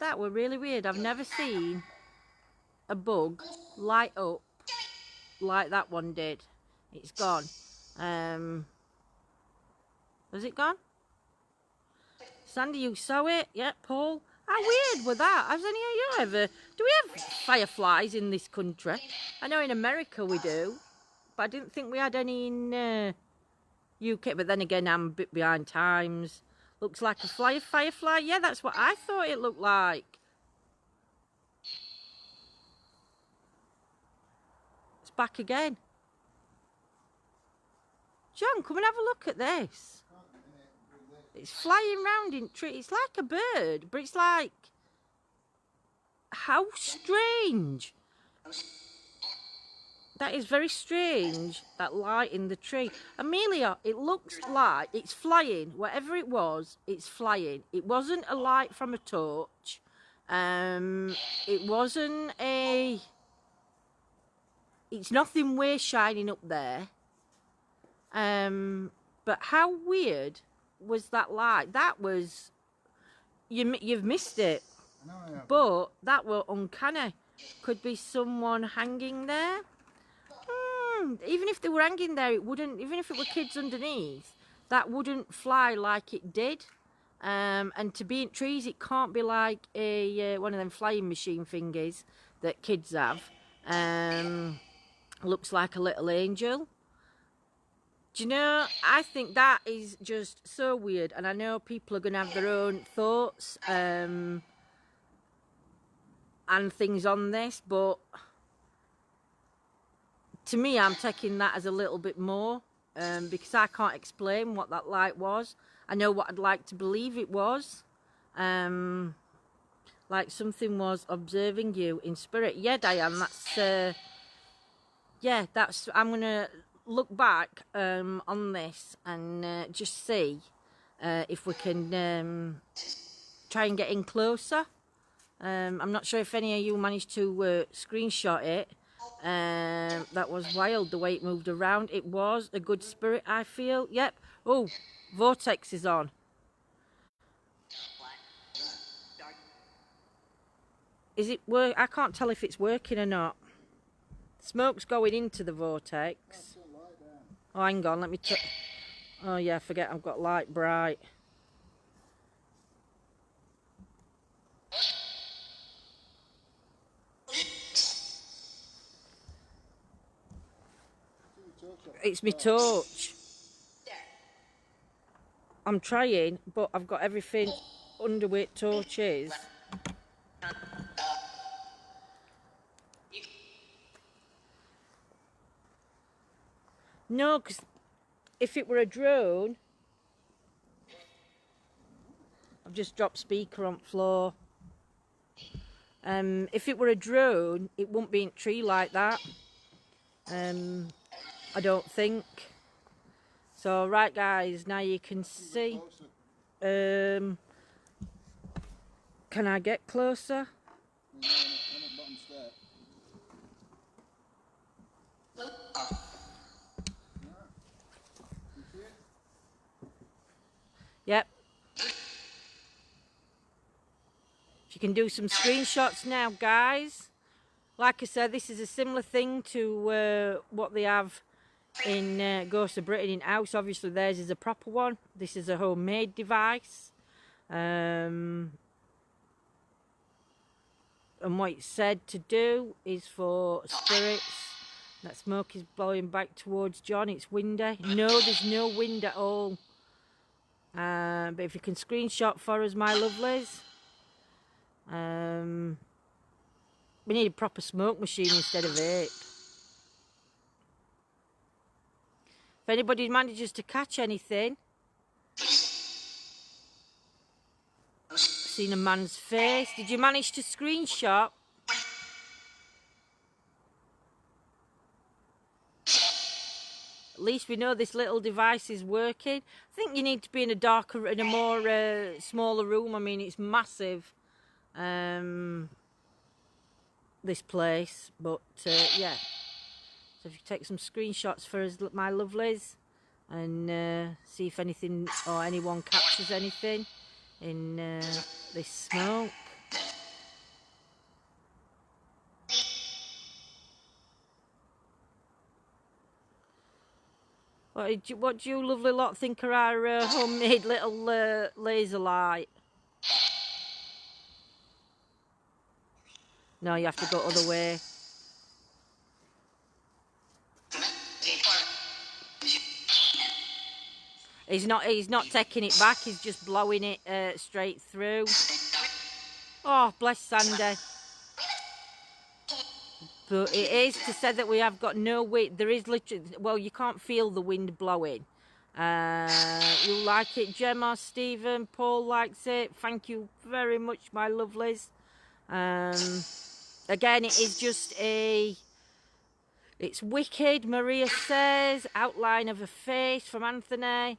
That were really weird. I've never seen a bug light up like that one did. It's gone. Has it gone? Sandy, you saw it? Yeah, Paul. How weird was that? Has any of you ever... Do we have fireflies in this country? I know in America we do, but I didn't think we had any in UK. But then again, I'm a bit behind times. Looks like a firefly. Yeah, that's what I thought it looked like. It's back again. John, come and have a look at this. It's flying round in tree. It's like a bird, but it's like... How strange. That is very strange, that light in the tree. Amelia, it looks like it's flying. Whatever it was, it's flying. It wasn't a light from a torch. It wasn't a... It's nothing we're shining up there. But how weird was that light? That was... You've missed it. I know I have. But that were uncanny. Could be someone hanging there. Even if they were hanging there, it wouldn't, even if it were kids underneath, that wouldn't fly like it did. And to be in trees, it can't be like a one of them flying machine thingies that kids have. Looks like a little angel. Do you know, I think that is just so weird, and I know people are going to have their own thoughts and things on this, but to me, I'm taking that as a little bit more, because I can't explain what that light was. I know what I'd like to believe it was. Like something was observing you in spirit. Yeah, Diane, that's... yeah, that's... I'm going to look back on this and just see if we can try and get in closer. I'm not sure if any of you managed to screenshot it. That was wild, the way it moved around. It was a good spirit, I feel. Yep. Oh, vortex is on. Is it work? I can't tell if it's working or not. Smoke's going into the vortex. Oh, hang on, let me oh yeah, I forget I've got light bright. It's my torch. I'm trying, but I've got everything underweight torches. No, because if it were a drone... I've just dropped speaker on floor. If it were a drone, it wouldn't be in tree like that. I don't think. So, right guys, now you can see. Can I get closer? Yep. If you can do some screenshots now, guys. Like I said, this is a similar thing to what they have in Ghost of Britain in house. Obviously, theirs is a proper one. This is a homemade device. And what it's said to do is for spirits. That smoke is blowing back towards John. It's windy. No, there's no wind at all. But if you can screenshot for us, my lovelies. We need a proper smoke machine instead of vape. If anybody manages to catch anything. Seen a man's face. Did you manage to screenshot? At least we know this little device is working. I think you need to be in a darker, in a more smaller room. I mean, it's massive. This place, but yeah. So if you take some screenshots for us, my lovelies, and see if anything or anyone captures anything in this smoke. What do you lovely lot think are our homemade little laser light? No, you have to go other way. He's not taking it back, he's just blowing it straight through. Oh, bless Sandy. But it is to say that we have got no wind. There is literally, well, you can't feel the wind blowing. You like it, Gemma, Stephen, Paul likes it. Thank you very much, my lovelies. Again, it is just it's wicked, Maria says. Outline of a face from Anthony.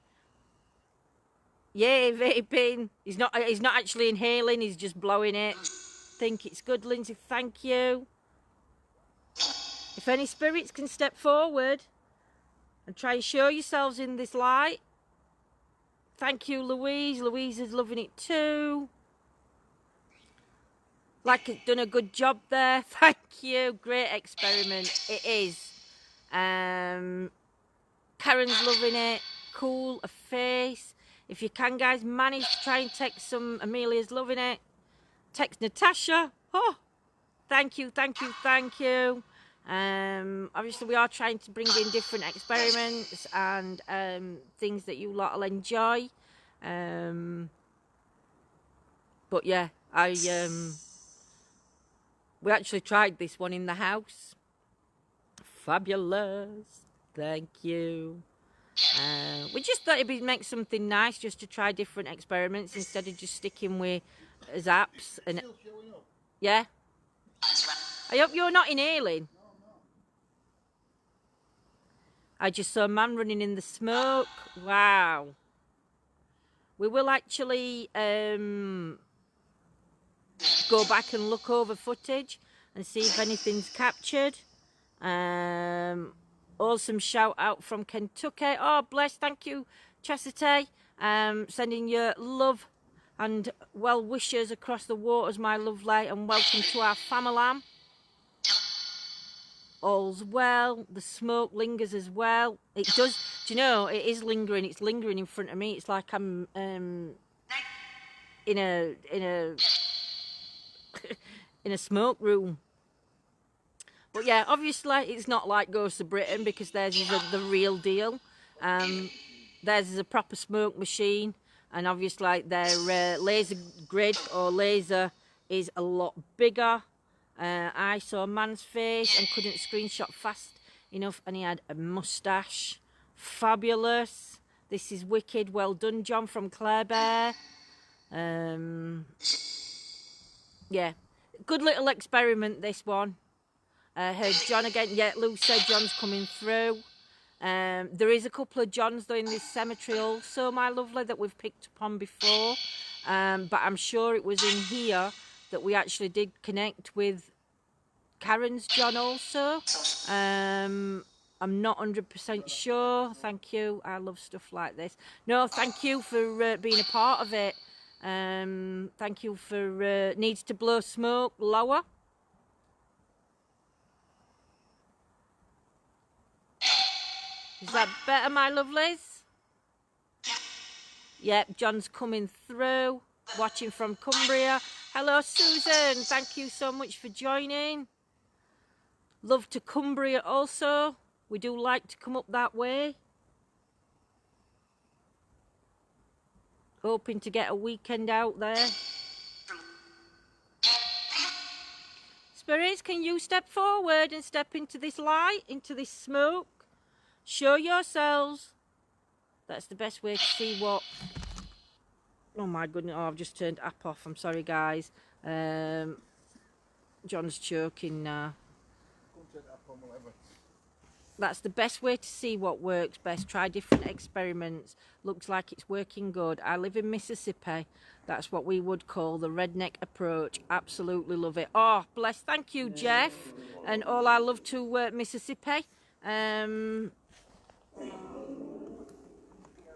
Yay, vaping. He's not actually inhaling, he's just blowing it. Think it's good, Lindsay, thank you. If any spirits can step forward and try and show yourselves in this light. Thank you, Louise. Louise is loving it too. Like it's done a good job there. Thank you. Great experiment. It is. Karen's loving it. Cool. A face. If you can, guys, manage to try and text some. Amelia's loving it. Text Natasha. Oh, thank you, thank you, thank you. Obviously, we are trying to bring in different experiments and things that you lot will enjoy. But yeah, we actually tried this one in the house. Fabulous. Thank you. We just thought it'd make something nice just to try different experiments instead of just sticking with zaps. And yeah. I hope you're not inhaling. I just saw a man running in the smoke. Wow. We will actually go back and look over footage and see if anything's captured. Awesome shout out from Kentucky. Oh, bless. Thank you, Chastity. Sending your love and well wishes across the waters, my lovely, and welcome to our family. All's well. The smoke lingers as well. It does. Do you know, it is lingering. It's lingering in front of me. It's like I'm in a in a smoke room. But yeah, obviously it's not like Ghost of Britain because theirs is the real deal. Theirs is a proper smoke machine, and obviously their laser grid or laser is a lot bigger. I saw a man's face and couldn't screenshot fast enough, and he had a moustache. Fabulous. This is wicked. Well done, John, from Claire Bear. Yeah, good little experiment, this one. Heard John again. Yeah, Lou said John's coming through. There is a couple of Johns though in this cemetery also, my lovely, that we've picked up on before. But I'm sure it was in here that we actually did connect with Karen's John also. I'm not 100% sure. Thank you. I love stuff like this. No, thank you for being a part of it. Thank you for needs to blow smoke lower. Is that better, my lovelies? Yep, John's coming through. Watching from Cumbria. Hello, Susan. Thank you so much for joining. Love to Cumbria also. We do like to come up that way. Hoping to get a weekend out there. Spirits, can you step forward and step into this light, into this smoke? Show yourselves. That's the best way to see what... Oh my goodness, oh, I've just turned app off. I'm sorry, guys. John's choking now. That's the best way to see what works best. Try different experiments. Looks like it's working good. I live in Mississippi. That's what we would call the redneck approach. Absolutely love it. Oh, bless. Thank you, Jeff. And all our love to Mississippi.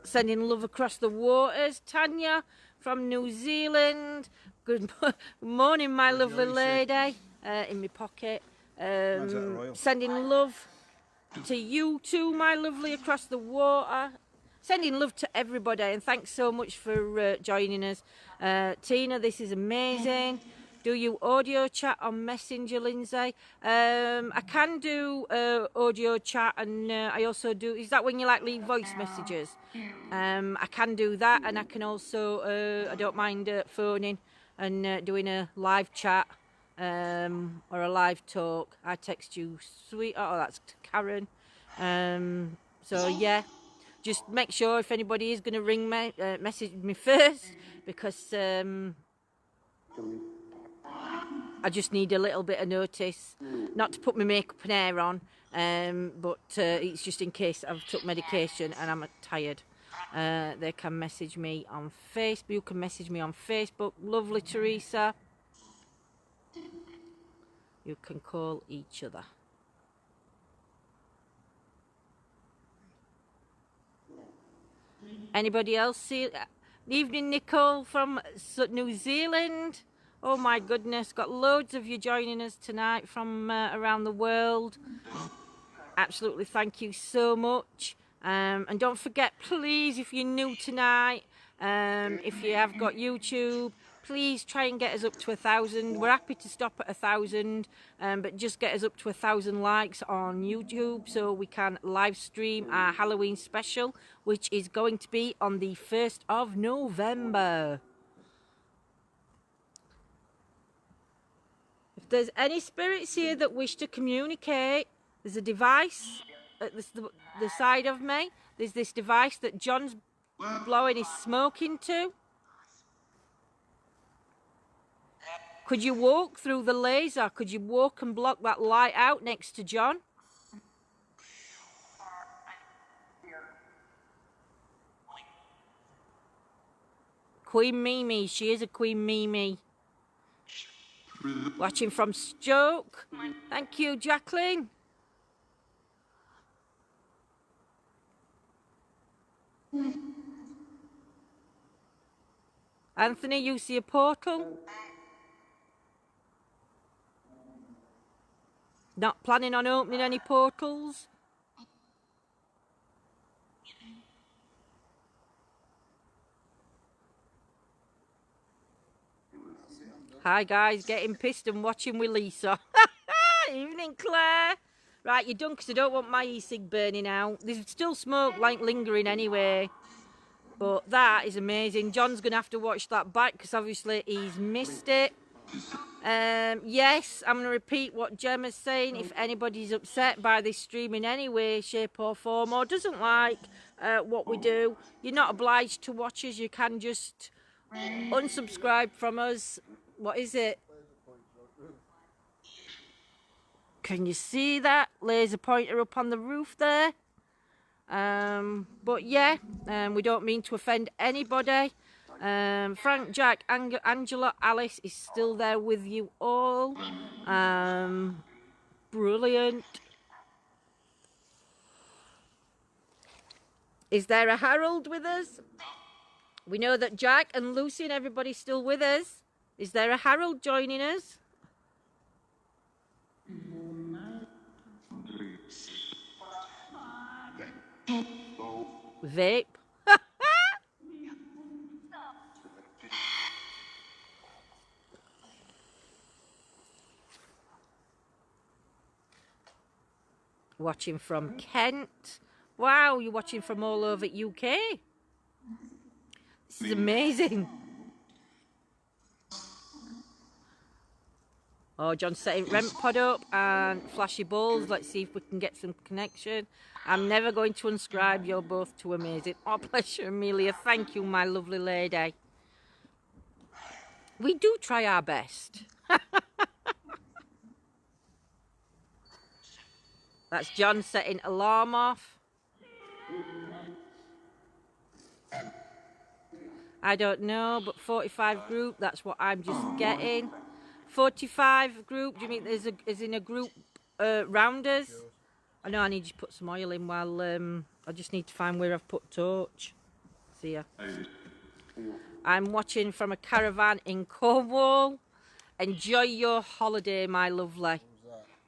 Sending love across the waters. Tanya from New Zealand. Good morning, my lovely lady. In my pocket. Sending love to you too, my lovely, across the water. Sending love to everybody, and thanks so much for joining us. Tina, this is amazing. Do you audio chat on Messenger, Lindsay? I can do audio chat, and I also do... Is that when you like leave voice messages? I can do that, and I can also... I don't mind phoning and doing a live chat or a live talk. I text you, sweet... Oh, that's Karen. So, yeah. Just make sure if anybody is going to ring me, message me first, because... I just need a little bit of notice, not to put my makeup and hair on, but it's just in case I've took medication and I'm tired. They can message me on Facebook. You can message me on Facebook. Lovely Teresa. You can call each other. Anybody else see? Evening, Nicole from New Zealand. Oh my goodness, got loads of you joining us tonight from around the world. Absolutely, thank you so much. And don't forget, please, if you're new tonight, if you have got YouTube, please try and get us up to 1,000. We're happy to stop at 1,000, but just get us up to 1,000 likes on YouTube so we can live stream our Halloween special, which is going to be on the 1st of November. If there's any spirits here that wish to communicate, there's a device at the side of me. There's this device that John's blowing his smoke into. Could you walk through the laser? Could you walk and block that light out next to John? Queen Mimi, she is a Queen Mimi. Watching from Stoke. Thank you, Jacqueline. Anthony, you see a portal? Not planning on opening any portals? Hi guys, getting pissed and watching with Lisa. Evening, Claire. Right, you're done because I don't want my e-cig burning out. There's still smoke like lingering anyway. But that is amazing. John's going to have to watch that back because obviously he's missed it. Yes, I'm going to repeat what Gemma's saying. If anybody's upset by this stream in any way, shape or form, or doesn't like what we do, you're not obliged to watch us. You can just unsubscribe from us. What is it? Can you see that laser pointer up on the roof there? But yeah, we don't mean to offend anybody. Frank, Jack, Angela, Alice is still there with you all. Brilliant. Is there a Harold with us? We know that Jack and Lucy and everybody's still with us. Is there a Harold joining us? Vape. Watching from Kent. Wow, you're watching from all over UK. This is amazing. Oh, John's setting rent pod up and flashy balls. Let's see if we can get some connection. I'm never going to unscribe. You're both too amazing. Oh, pleasure, Amelia. Thank you, my lovely lady. We do try our best. That's John setting alarm off. I don't know, but 45 group, that's what I'm just getting. 45 group, do you mean there's is in a group round us? I know I need to put some oil in while I just need to find where I've put torch. See ya. I'm watching from a caravan in Cornwall. Enjoy your holiday, my lovely.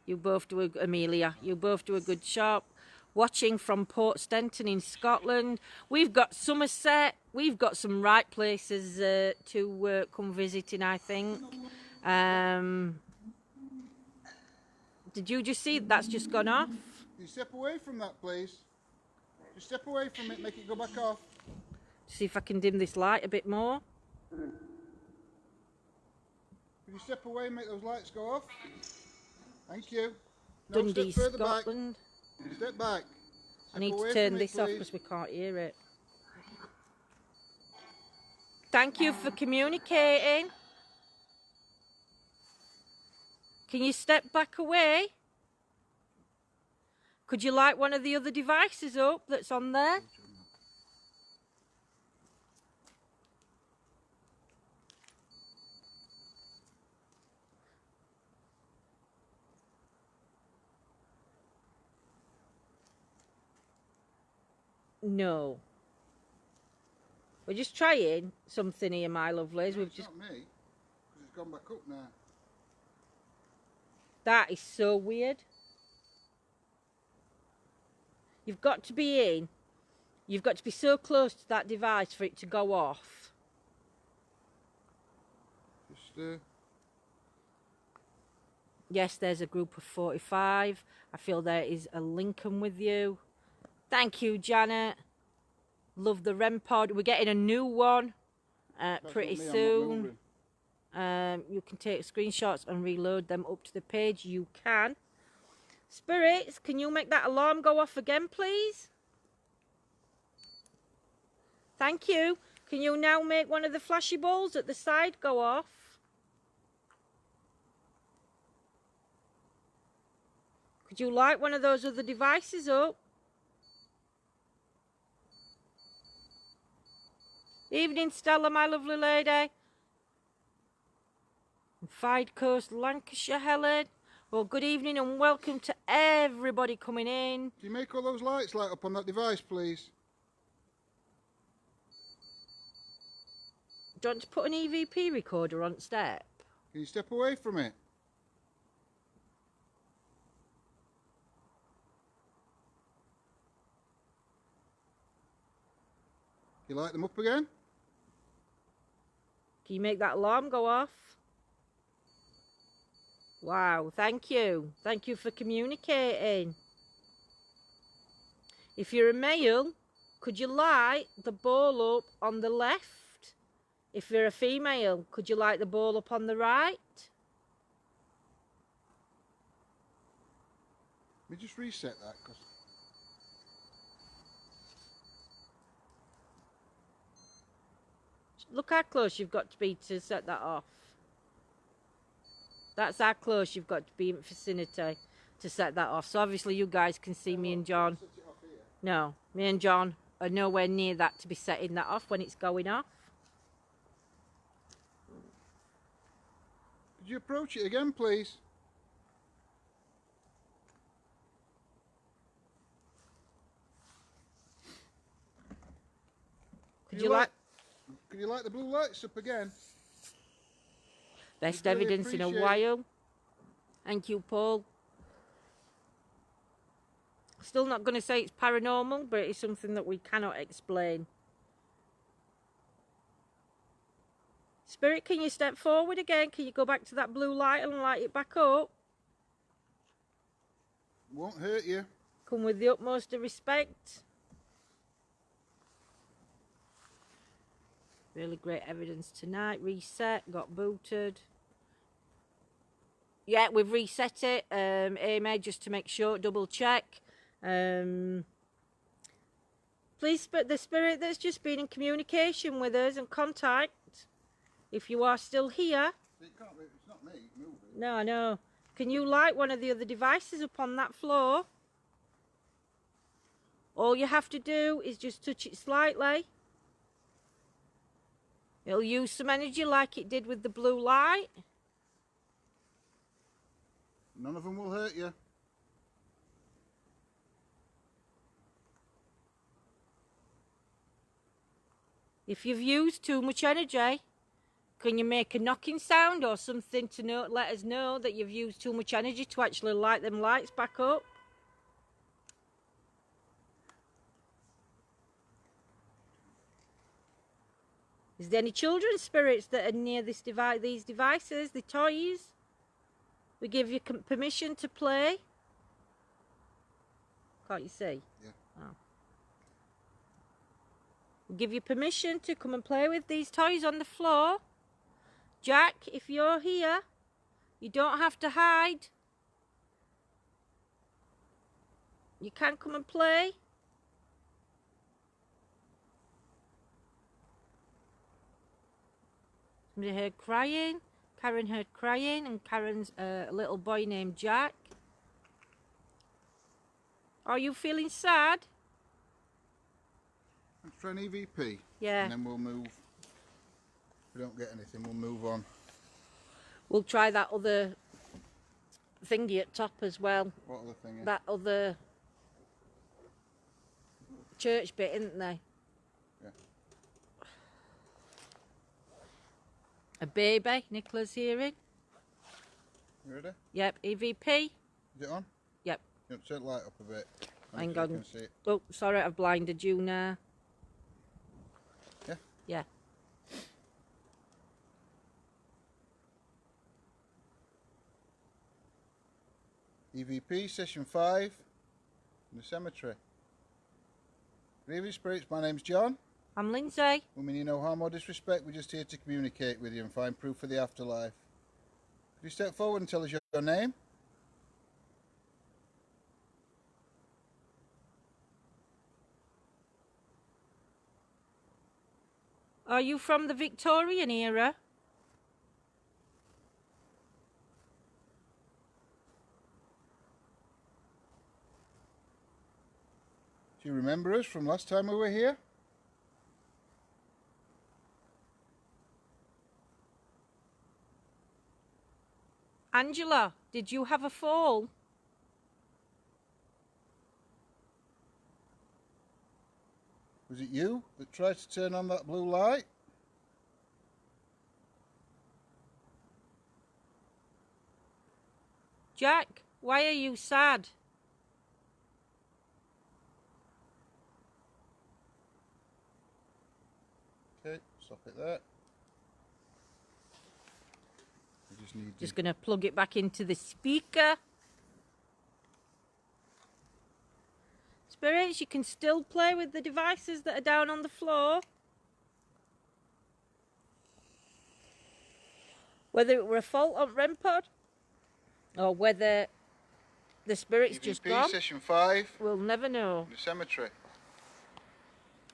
You both do Amelia. You both do a good job. Watching from Port Stenton in Scotland. We've got Somerset. We've got some right places to come visiting, I think. Did you just see that's just gone off? Can you step away from that, please? Just step away from it, make it go back off. See if I can dim this light a bit more. Can you step away and make those lights go off? Thank you. No, Dundee, step further Scotland. Back. Step back. I need to turn this off because we can't hear it. Thank you for communicating. Can you step back away? Could you light one of the other devices up that's on there? No. We're just trying something here, my lovelies. No, it's not me, because it's gone back up now. That is so weird. You've got to be in. You've got to be so close to that device for it to go off. Just Yes, there's a group of 45. I feel there is a Lincoln with you. Thank you, Janet. Love the REM pod. We're getting a new one pretty soon. You can take screenshots and reload them up to the page. You can. Spirits, can you make that alarm go off again, please? Thank you. Can you now make one of the flashy balls at the side go off? Could you light one of those other devices up? Evening, Stella, my lovely lady. Fide Coast, Lancashire, Helen. Well, good evening and welcome to everybody coming in. Can you make all those lights light up on that device, please? Do you want to put an EVP recorder on step? Can you step away from it? You light them up again? Can you make that alarm go off? Wow, thank you. Thank you for communicating. If you're a male, could you light the ball up on the left? If you're a female, could you light the bowl up on the right? Let me just reset that. Look how close you've got to be to set that off. That's how close you've got to be in vicinity to set that off. So obviously you guys can see me and John. No, me and John are nowhere near that to be setting that off when it's going off. Could you approach it again, please? Could you light the blue lights up again? Best evidence in a while. Thank you, Paul. Still not going to say it's paranormal, but it's something that we cannot explain. Spirit, can you step forward again? Can you go back to that blue light and light it back up? Won't hurt you. Come with the utmost of respect. Really great evidence tonight. Reset, got booted. Yeah, we've reset it, Amy, just to make sure, double check. Please, but the spirit that's just been in communication with us and contact, if you are still here. It's not me moving. No, no. Can you light one of the other devices up on that floor? All you have to do is just touch it slightly. It'll use some energy like it did with the blue light. None of them will hurt you. If you've used too much energy, can you make a knocking sound or something to let us know that you've used too much energy to actually light them lights back up? Is there any children's spirits that are near these devices, the toys? We give you permission to play. Can't you see? Yeah. Oh. We give you permission to come and play with these toys on the floor. Jack, if you're here, you don't have to hide. You can come and play. Somebody heard crying. Karen heard crying, and Karen's a little boy named Jack. Are you feeling sad? Let's try an EVP. Yeah. And then we'll move. If we don't get anything, we'll move on. We'll try that other thingy at top as well. What other thing? That other church bit, isn't there? Yeah. A baby, Nicola's hearing. You ready? Yep, EVP. Is it on? Yep. You have to turn the light up a bit. Hang so on. you can see it. Oh, sorry, I've blinded you now. Yeah? Yeah. EVP, session 5, in the cemetery. Good evening, spirits. My name's John. I'm Lindsay. We mean you no harm or disrespect. We're just here to communicate with you and find proof for the afterlife. Could you step forward and tell us your name? Are you from the Victorian era? Do you remember us from last time we were here? Angela, did you have a fall? Was it you that tried to turn on that blue light? Jack, why are you sad? Okay, stop it there. We just need Just going to plug it back into the speaker. Spirits, you can still play with the devices that are down on the floor. Whether it were a fault on REM-pod or whether the spirit's just gone. Session 5. We'll never know. The cemetery.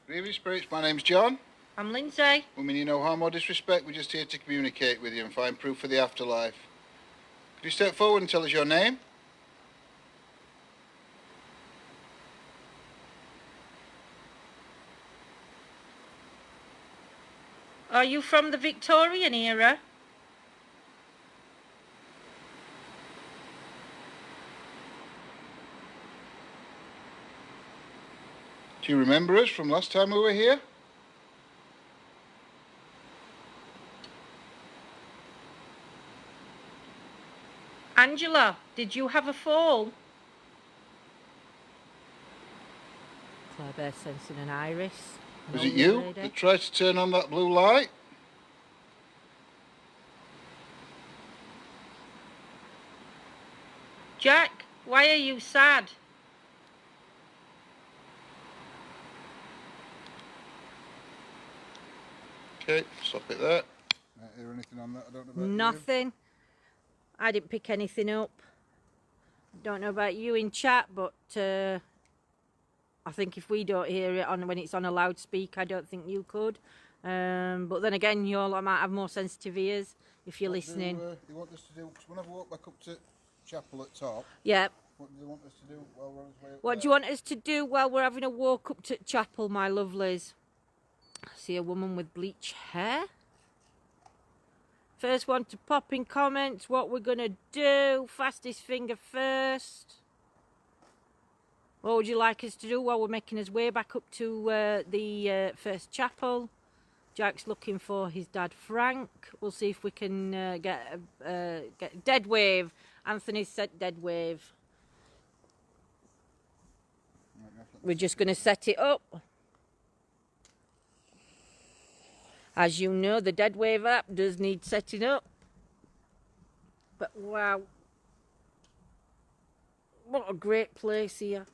Good evening, spirits. My name's John. I'm Lindsay. We mean you no harm or disrespect. We're just here to communicate with you and find proof for the afterlife. Could you step forward and tell us your name? Are you from the Victorian era? Do you remember us from last time we were here? Angela, did you have a fall? Claire Bear sensing an iris. Was it you that tried to turn on that blue light? Jack, why are you sad? Okay, stop it there. Hear anything on that? I don't know about Nothing. You. I didn't pick anything up. Don't know about you in chat, but I think if we don't hear it on when it's on a loudspeaker, I don't think you could. But then again, you all might have more sensitive ears if you're listening. They want us to do, because when I walk back up to chapel at top. Yeah. What do they want us to do while we're on the way up What there? do you want us to do while we're having a walk up to chapel, my lovelies? I see a woman with bleach hair. First one to pop in comments what we're going to do. Fastest finger first. What would you like us to do while we're making his way back up to the first chapel? Jack's looking for his dad Frank. We'll see if we can get dead wave. Anthony said dead wave. We're just going to set it up. As you know, the dead wave app does need setting up. But wow. What a great place here.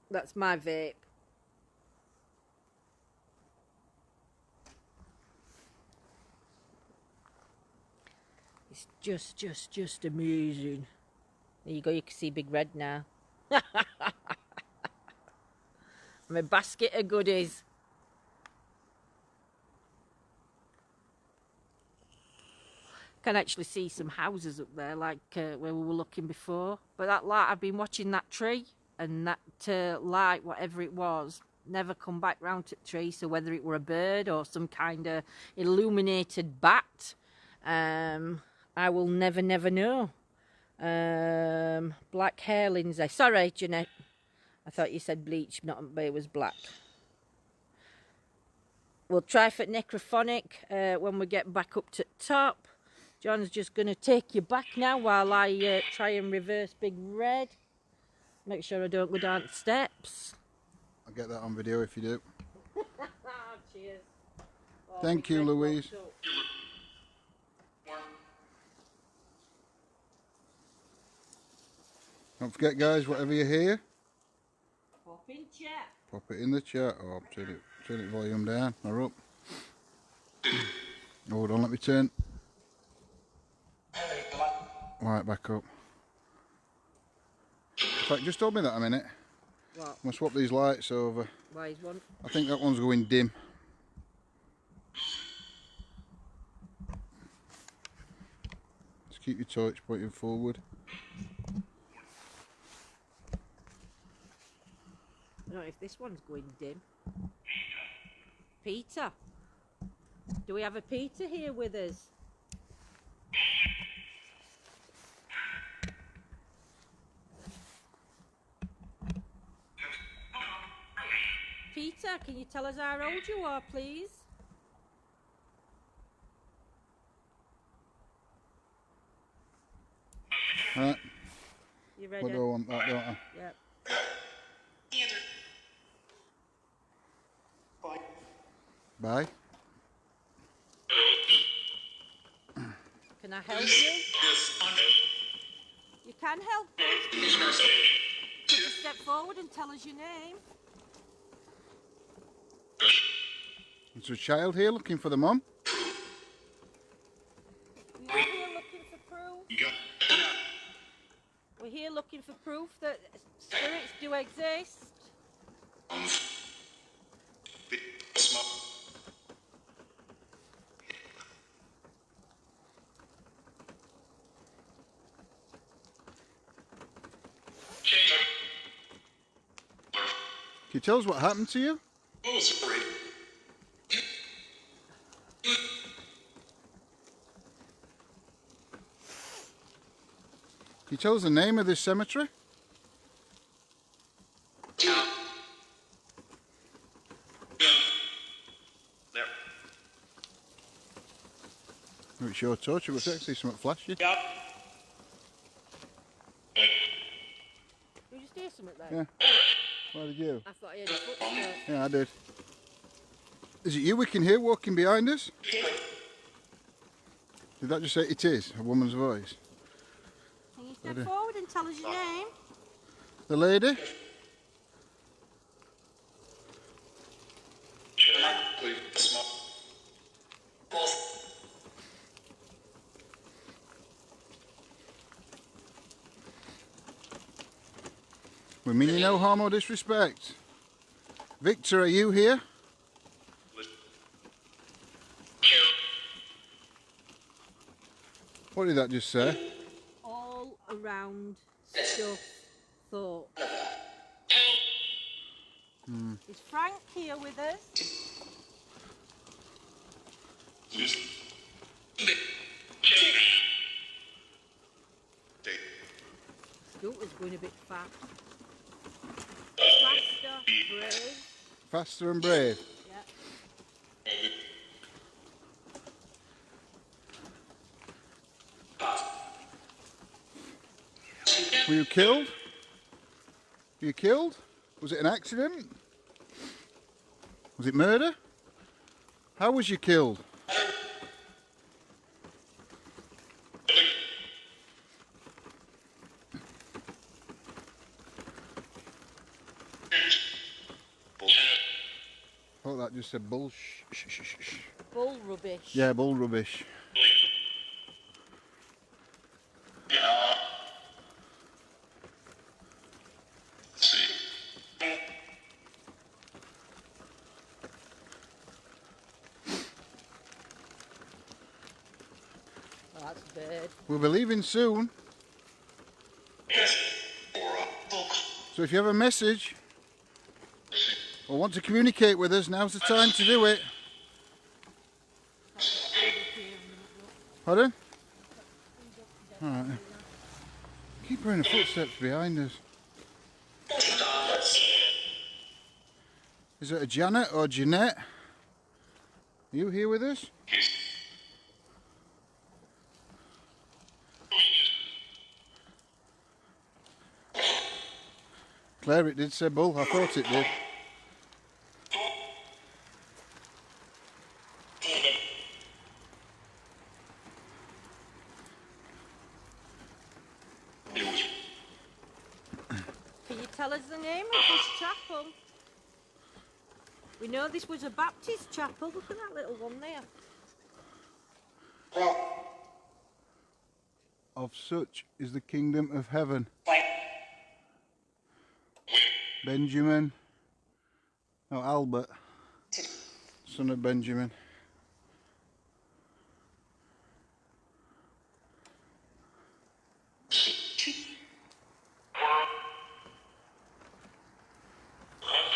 That's my vape. It's just amazing. There you go, you can see Big Red now. My basket of goodies. Can actually see some houses up there, like where we were looking before. But that light, I've been watching that tree, and that light, whatever it was, never come back round to the tree. So whether it were a bird or some kind of illuminated bat, I will never know. Black hair, Lindsay. Sorry, Jeanette. I thought you said bleach, but it was black. We'll try for necrophonic when we get back up to the top. John's just going to take you back now while I try and reverse Big Red. Make sure I don't go down the steps. I'll get that on video if you do. Cheers. Oh, thank you, Louise. Don't forget, guys, whatever you hear, pop in chat. Pop it in the chat. Oh, turn it volume down or up. Hold on, let me turn light back up. In fact, just hold me that a minute. What? I'm going to swap these lights over. Why is one? I think that one's going dim. Just keep your torch pointing forward. I don't know if this one's going dim. Peter. Do we have a Peter here with us? Peter, can you tell us how old you are, please? Right. You ready? What do I want that, don't I? Yep. Bye. Can I help you? You can help us. Just step forward and tell us your name. There's a child here looking for the mum. We're here looking for proof that spirits do exist. Can you tell us what happened to you? Can you tell us the name of this cemetery? Oh, it's your torch. It looks like there's something flashy. Did you just hear something there? Yeah. Why did you? I thought I heard a footstep. Yeah, I did. Is it you we can hear walking behind us? Did that just say it is? A woman's voice? Can you step forward and tell us your name? The lady? We mean you no harm or disrespect. Victor, are you here? What did that just say? All around stuff thought. Is Frank here with us? Scooter's going a bit fast. Faster, brave. Faster and brave. Yeah. Were you killed? Were you killed? Was it an accident? Was it murder? How was you killed? Oh, that just said bull. Bull rubbish. Yeah, bull rubbish. Oh, that's bad. We'll be leaving soon. So if you have a message or want to communicate with us, now's the time to do it. Pardon? Alright. Keep hearing the footsteps behind us. Is it a Janet or Jeanette? Are you here with us? Claire, it did say bull. I thought it did. Can you tell us the name of this chapel? We know this was a Baptist chapel. Look at that little one there. Of such is the kingdom of heaven. Benjamin. No, Albert. Son of Benjamin.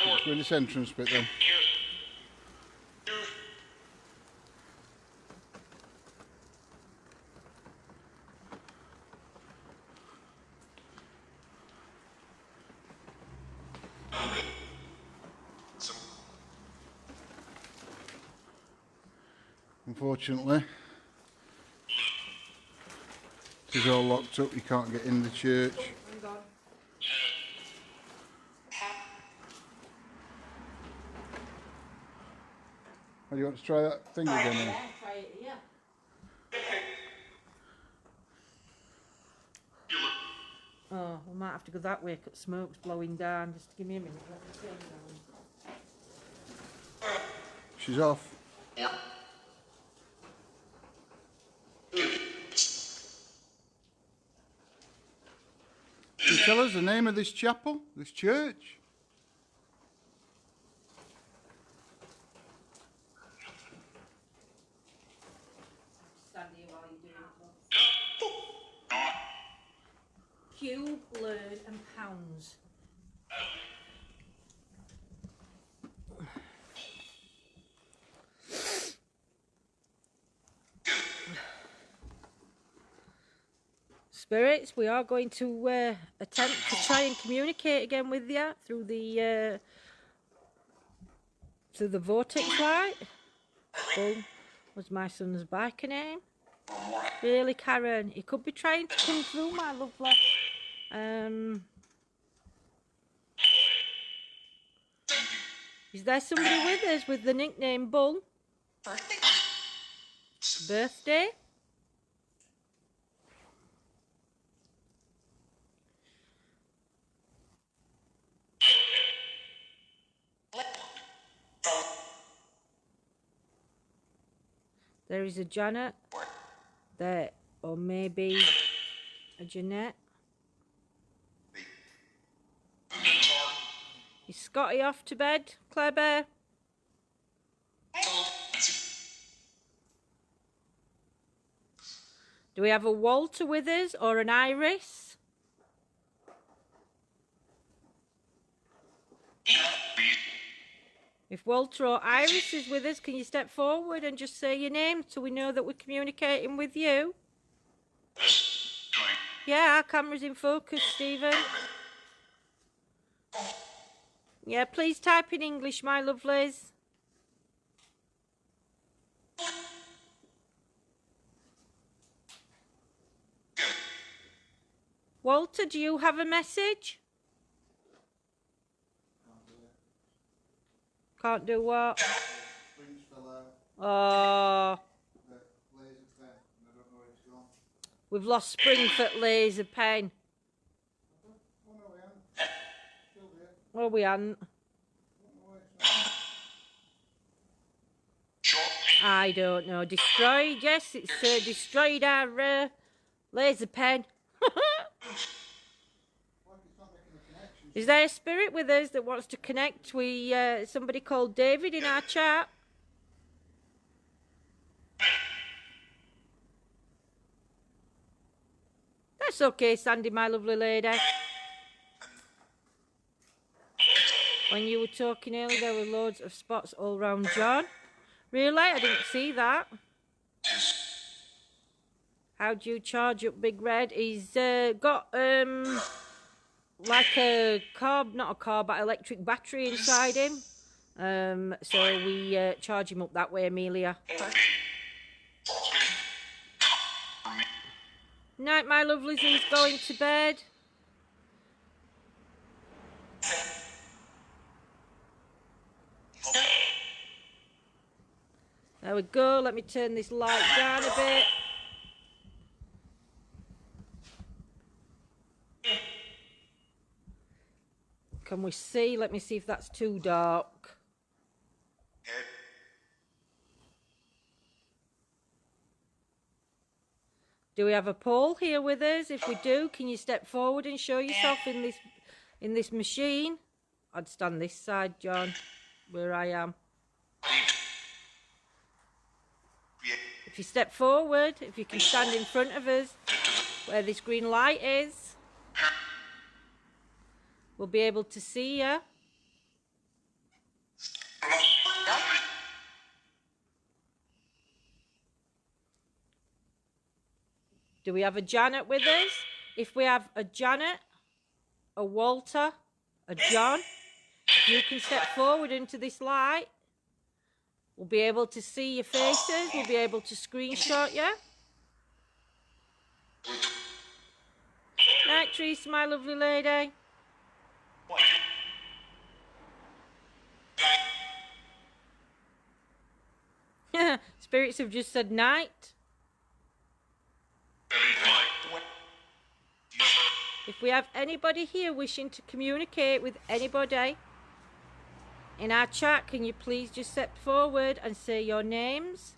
Let's go in this entrance bit then. Unfortunately, it is all locked up, you can't get in the church. Oh, do you want to try that thing again then? Try it here. Oh, we might have to go that way because smoke's blowing down. Just give me a minute. Let me turn around. She's off. Yeah. Can you tell us the name of this chapel, this church? Cube, Learn and Pounds. Spirits, we are going to attempt to try and communicate again with you through the vortex light. Boom. Was my son's biker name? Really, Karen? He could be trying to come through, my lovely. Is there somebody with us with the nickname Bull? Birthday? There is a Janet there, or maybe a Jeanette. Is Scotty off to bed, Claire Bear? Do we have a Walter with us or an Iris? If Walter or Iris is with us, can you step forward and just say your name so we know that we're communicating with you? Yeah, our camera's in focus, Stephen. Yeah, please type in English, my lovelies. Walter, do you have a message? Can't do what? Oh. We've lost Springfoot Laser Pen. Oh, we hadn't. I don't know. Destroyed, yes, it's destroyed our laser pen. Is there a spirit with us that wants to connect with somebody called David in our chat? That's okay, Sandy, my lovely lady. When you were talking earlier, there were loads of spots all round John. Really? I didn't see that. How do you charge up Big Red? He's got like a car, not a car, but electric battery inside him. So we charge him up that way, Amelia. Night, my lovelies, who's going to bed? There we go. Let me turn this light down a bit. Can we see? Let me see if that's too dark. Do we have a Paul here with us? If we do, can you step forward and show yourself in this machine? I'd stand this side, John, where I am. If you step forward, if you can stand in front of us, where this green light is, we'll be able to see you. Do we have a Janet with us? If we have a Janet, a Walter, a John, if you can step forward into this light, we'll be able to see your faces, we'll be able to screenshot you. Night, Teresa, my lovely lady. Spirits have just said night. If we have anybody here wishing to communicate with anybody in our chat, can you please just step forward and say your names?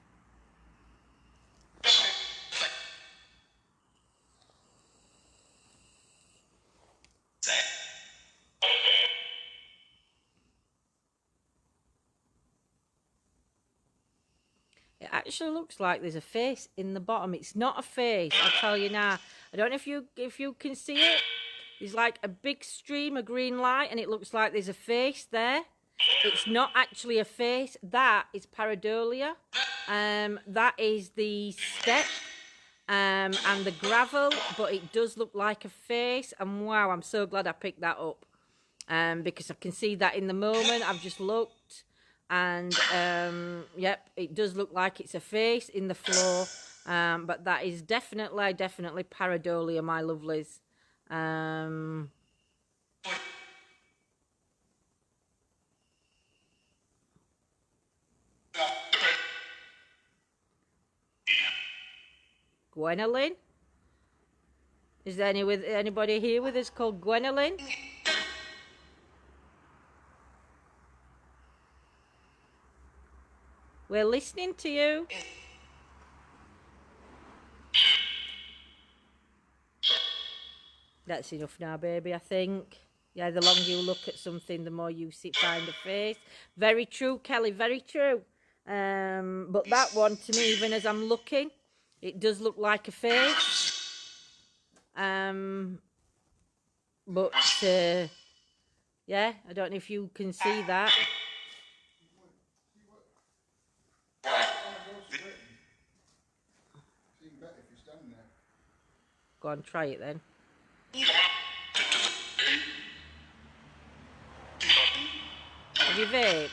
actually looks like there's a face in the bottom. It's not a face, I'll tell you now. I don't know if you can see it. There's like a big stream of green light, and it looks like there's a face there. It's not actually a face. That is pareidolia. That is the step and the gravel, but it does look like a face. And wow, I'm so glad I picked that up, because I can see that in the moment. I've just looked, and yep, it does look like it's a face in the floor. But that is definitely pareidolia, my lovelies. Gwendolyn? Is there anybody here with us called Gwendolyn? We're listening to you. That's enough now, baby, I think. Yeah, the longer you look at something, the more you find a face. Very true, Kelly, very true. But that one, to me, even as I'm looking, it does look like a face. But, yeah, I don't know if you can see that. Go on, try it then. Have you vaped?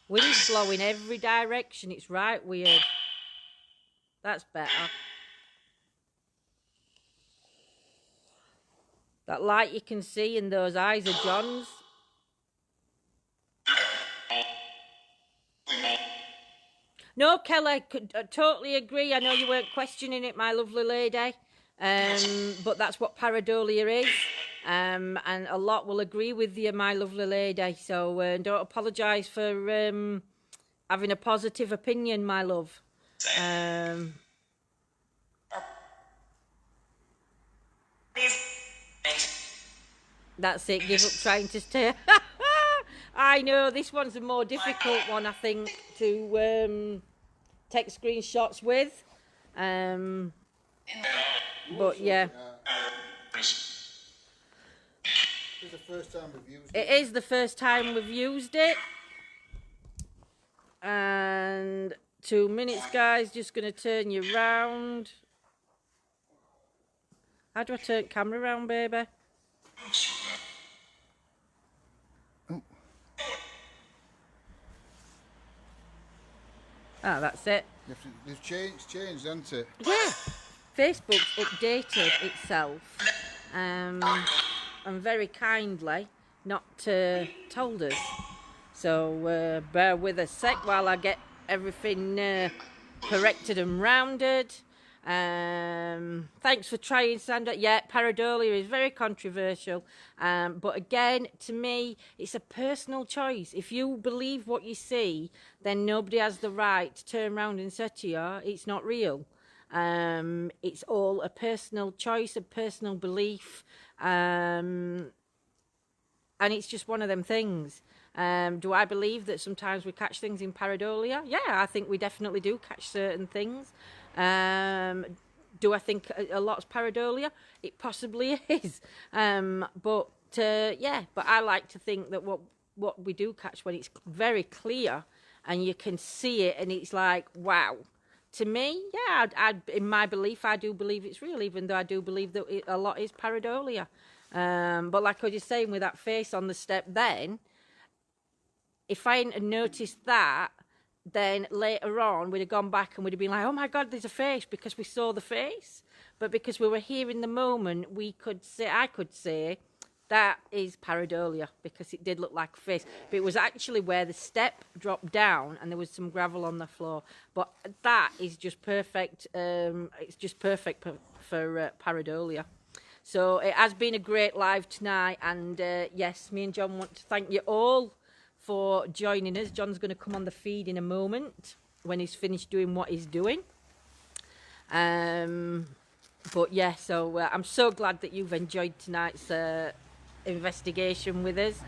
Wind's blowing every direction. It's right weird. That's better. That light you can see in those eyes of John's. No, Kelly, I could totally agree. I know you weren't questioning it, my lovely lady. But that's what pareidolia is. And a lot will agree with you, my lovely lady. So don't apologise for having a positive opinion, my love. That's it, give up trying to stay. I know, this one's a more difficult one, I think, to take screenshots with. But yeah. It's the first time we've used it. It is the first time we've used it. And 2 minutes, guys, just going to turn you round. How do I turn camera round, baby? Ah, that's it. It's changed, hasn't it? Yeah. Facebook's updated itself. And very kindly not told us. So bear with us a sec while I get everything corrected and rounded. Thanks for trying, Sandra. Yeah, pareidolia is very controversial. But again, to me, it's a personal choice. If you believe what you see, then nobody has the right to turn around and say to you, it's not real. It's all a personal choice, a personal belief. And it's just one of them things. Do I believe that sometimes we catch things in pareidolia? Yeah, I think we definitely do catch certain things. Do I think a lot's pareidolia? It possibly is. But I like to think that what we do catch when it's very clear and you can see it and it's like, wow. To me, yeah, in my belief, I do believe it's real, even though I do believe that a lot is pareidolia. But like I was just saying with that face on the step then, if I hadn't noticed that, then later on we'd have gone back and we'd have been like, oh my God, there's a face, because we saw the face. But because we were here in the moment, I could say that is pareidolia, because it did look like a face. But it was actually where the step dropped down and there was some gravel on the floor. But that is just perfect. It's just perfect for pareidolia. So it has been a great live tonight. And yes, me and John want to thank you all for joining us. John's going to come on the feed in a moment when he's finished doing what he's doing. But yeah, so I'm so glad that you've enjoyed tonight's investigation with us.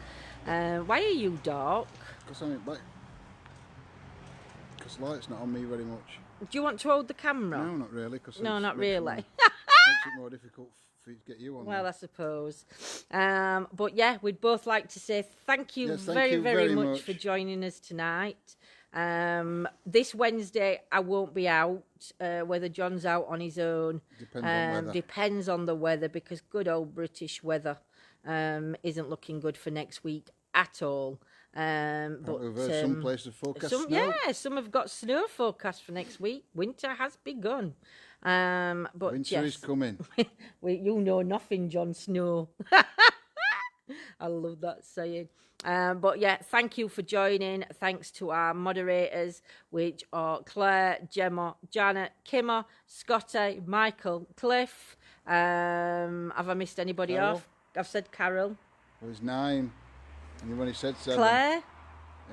Why are you dark? Because I'm back. Because light's not on me very much. Do you want to hold the camera? No, not really. No, not really. Makes it more difficult for you to get you on. Well, there. I suppose. But yeah, we'd both like to say thank you very much for joining us tonight. This Wednesday I won't be out. Whether John's out on his own depends on the weather, because good old British weather isn't looking good for next week at all. But we've heard some places forecast snow. Yeah, some have got snow forecast for next week. Winter has begun. But winter is coming. You know nothing, Jon Snow. I love that saying. But yeah, thank you for joining. Thanks to our moderators, which are Claire, Gemma, Janet, Kimmer, Scotty, Michael, Cliff. Have I missed anybody off? I've said Carol. There's 9. And you've only said 7. Claire.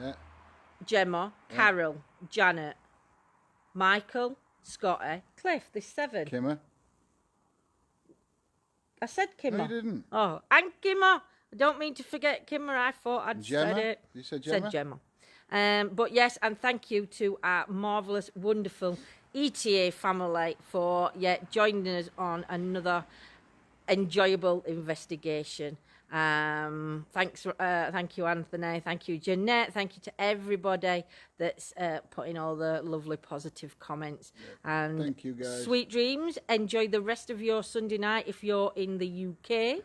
Yeah. Gemma, Carol, Janet, Michael, Scotty, Cliff. There's 7. Kimmer. I said Kimmer. No, you didn't. Oh, and Kimmer. I don't mean to forget Kimmer. I thought I'd said it. You said Gemma? Said Gemma. But yes, and thank you to our marvellous, wonderful ETA family for joining us on another enjoyable investigation. Thank you, Anthony. Thank you, Jeanette. Thank you to everybody that's putting all the lovely positive comments. And thank you, guys. Sweet dreams. Enjoy the rest of your Sunday night if you're in the UK,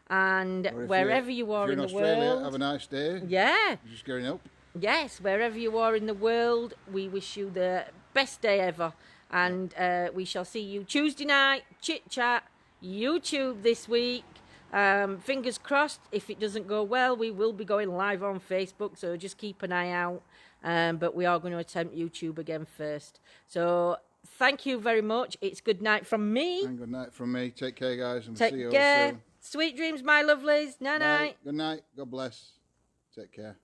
and wherever you are in the world. Have a nice day. Yeah. Just going up. Yes, wherever you are in the world, we wish you the best day ever, and we shall see you Tuesday night. Chit chat YouTube this week. Fingers crossed, if it doesn't go well, we will be going live on Facebook, so just keep an eye out. But we are going to attempt YouTube again first. So thank you very much. It's good night from me. And good night from me. Take care, guys, and we'll see you all soon. Sweet dreams, my lovelies. Night night. Good night. God bless. Take care.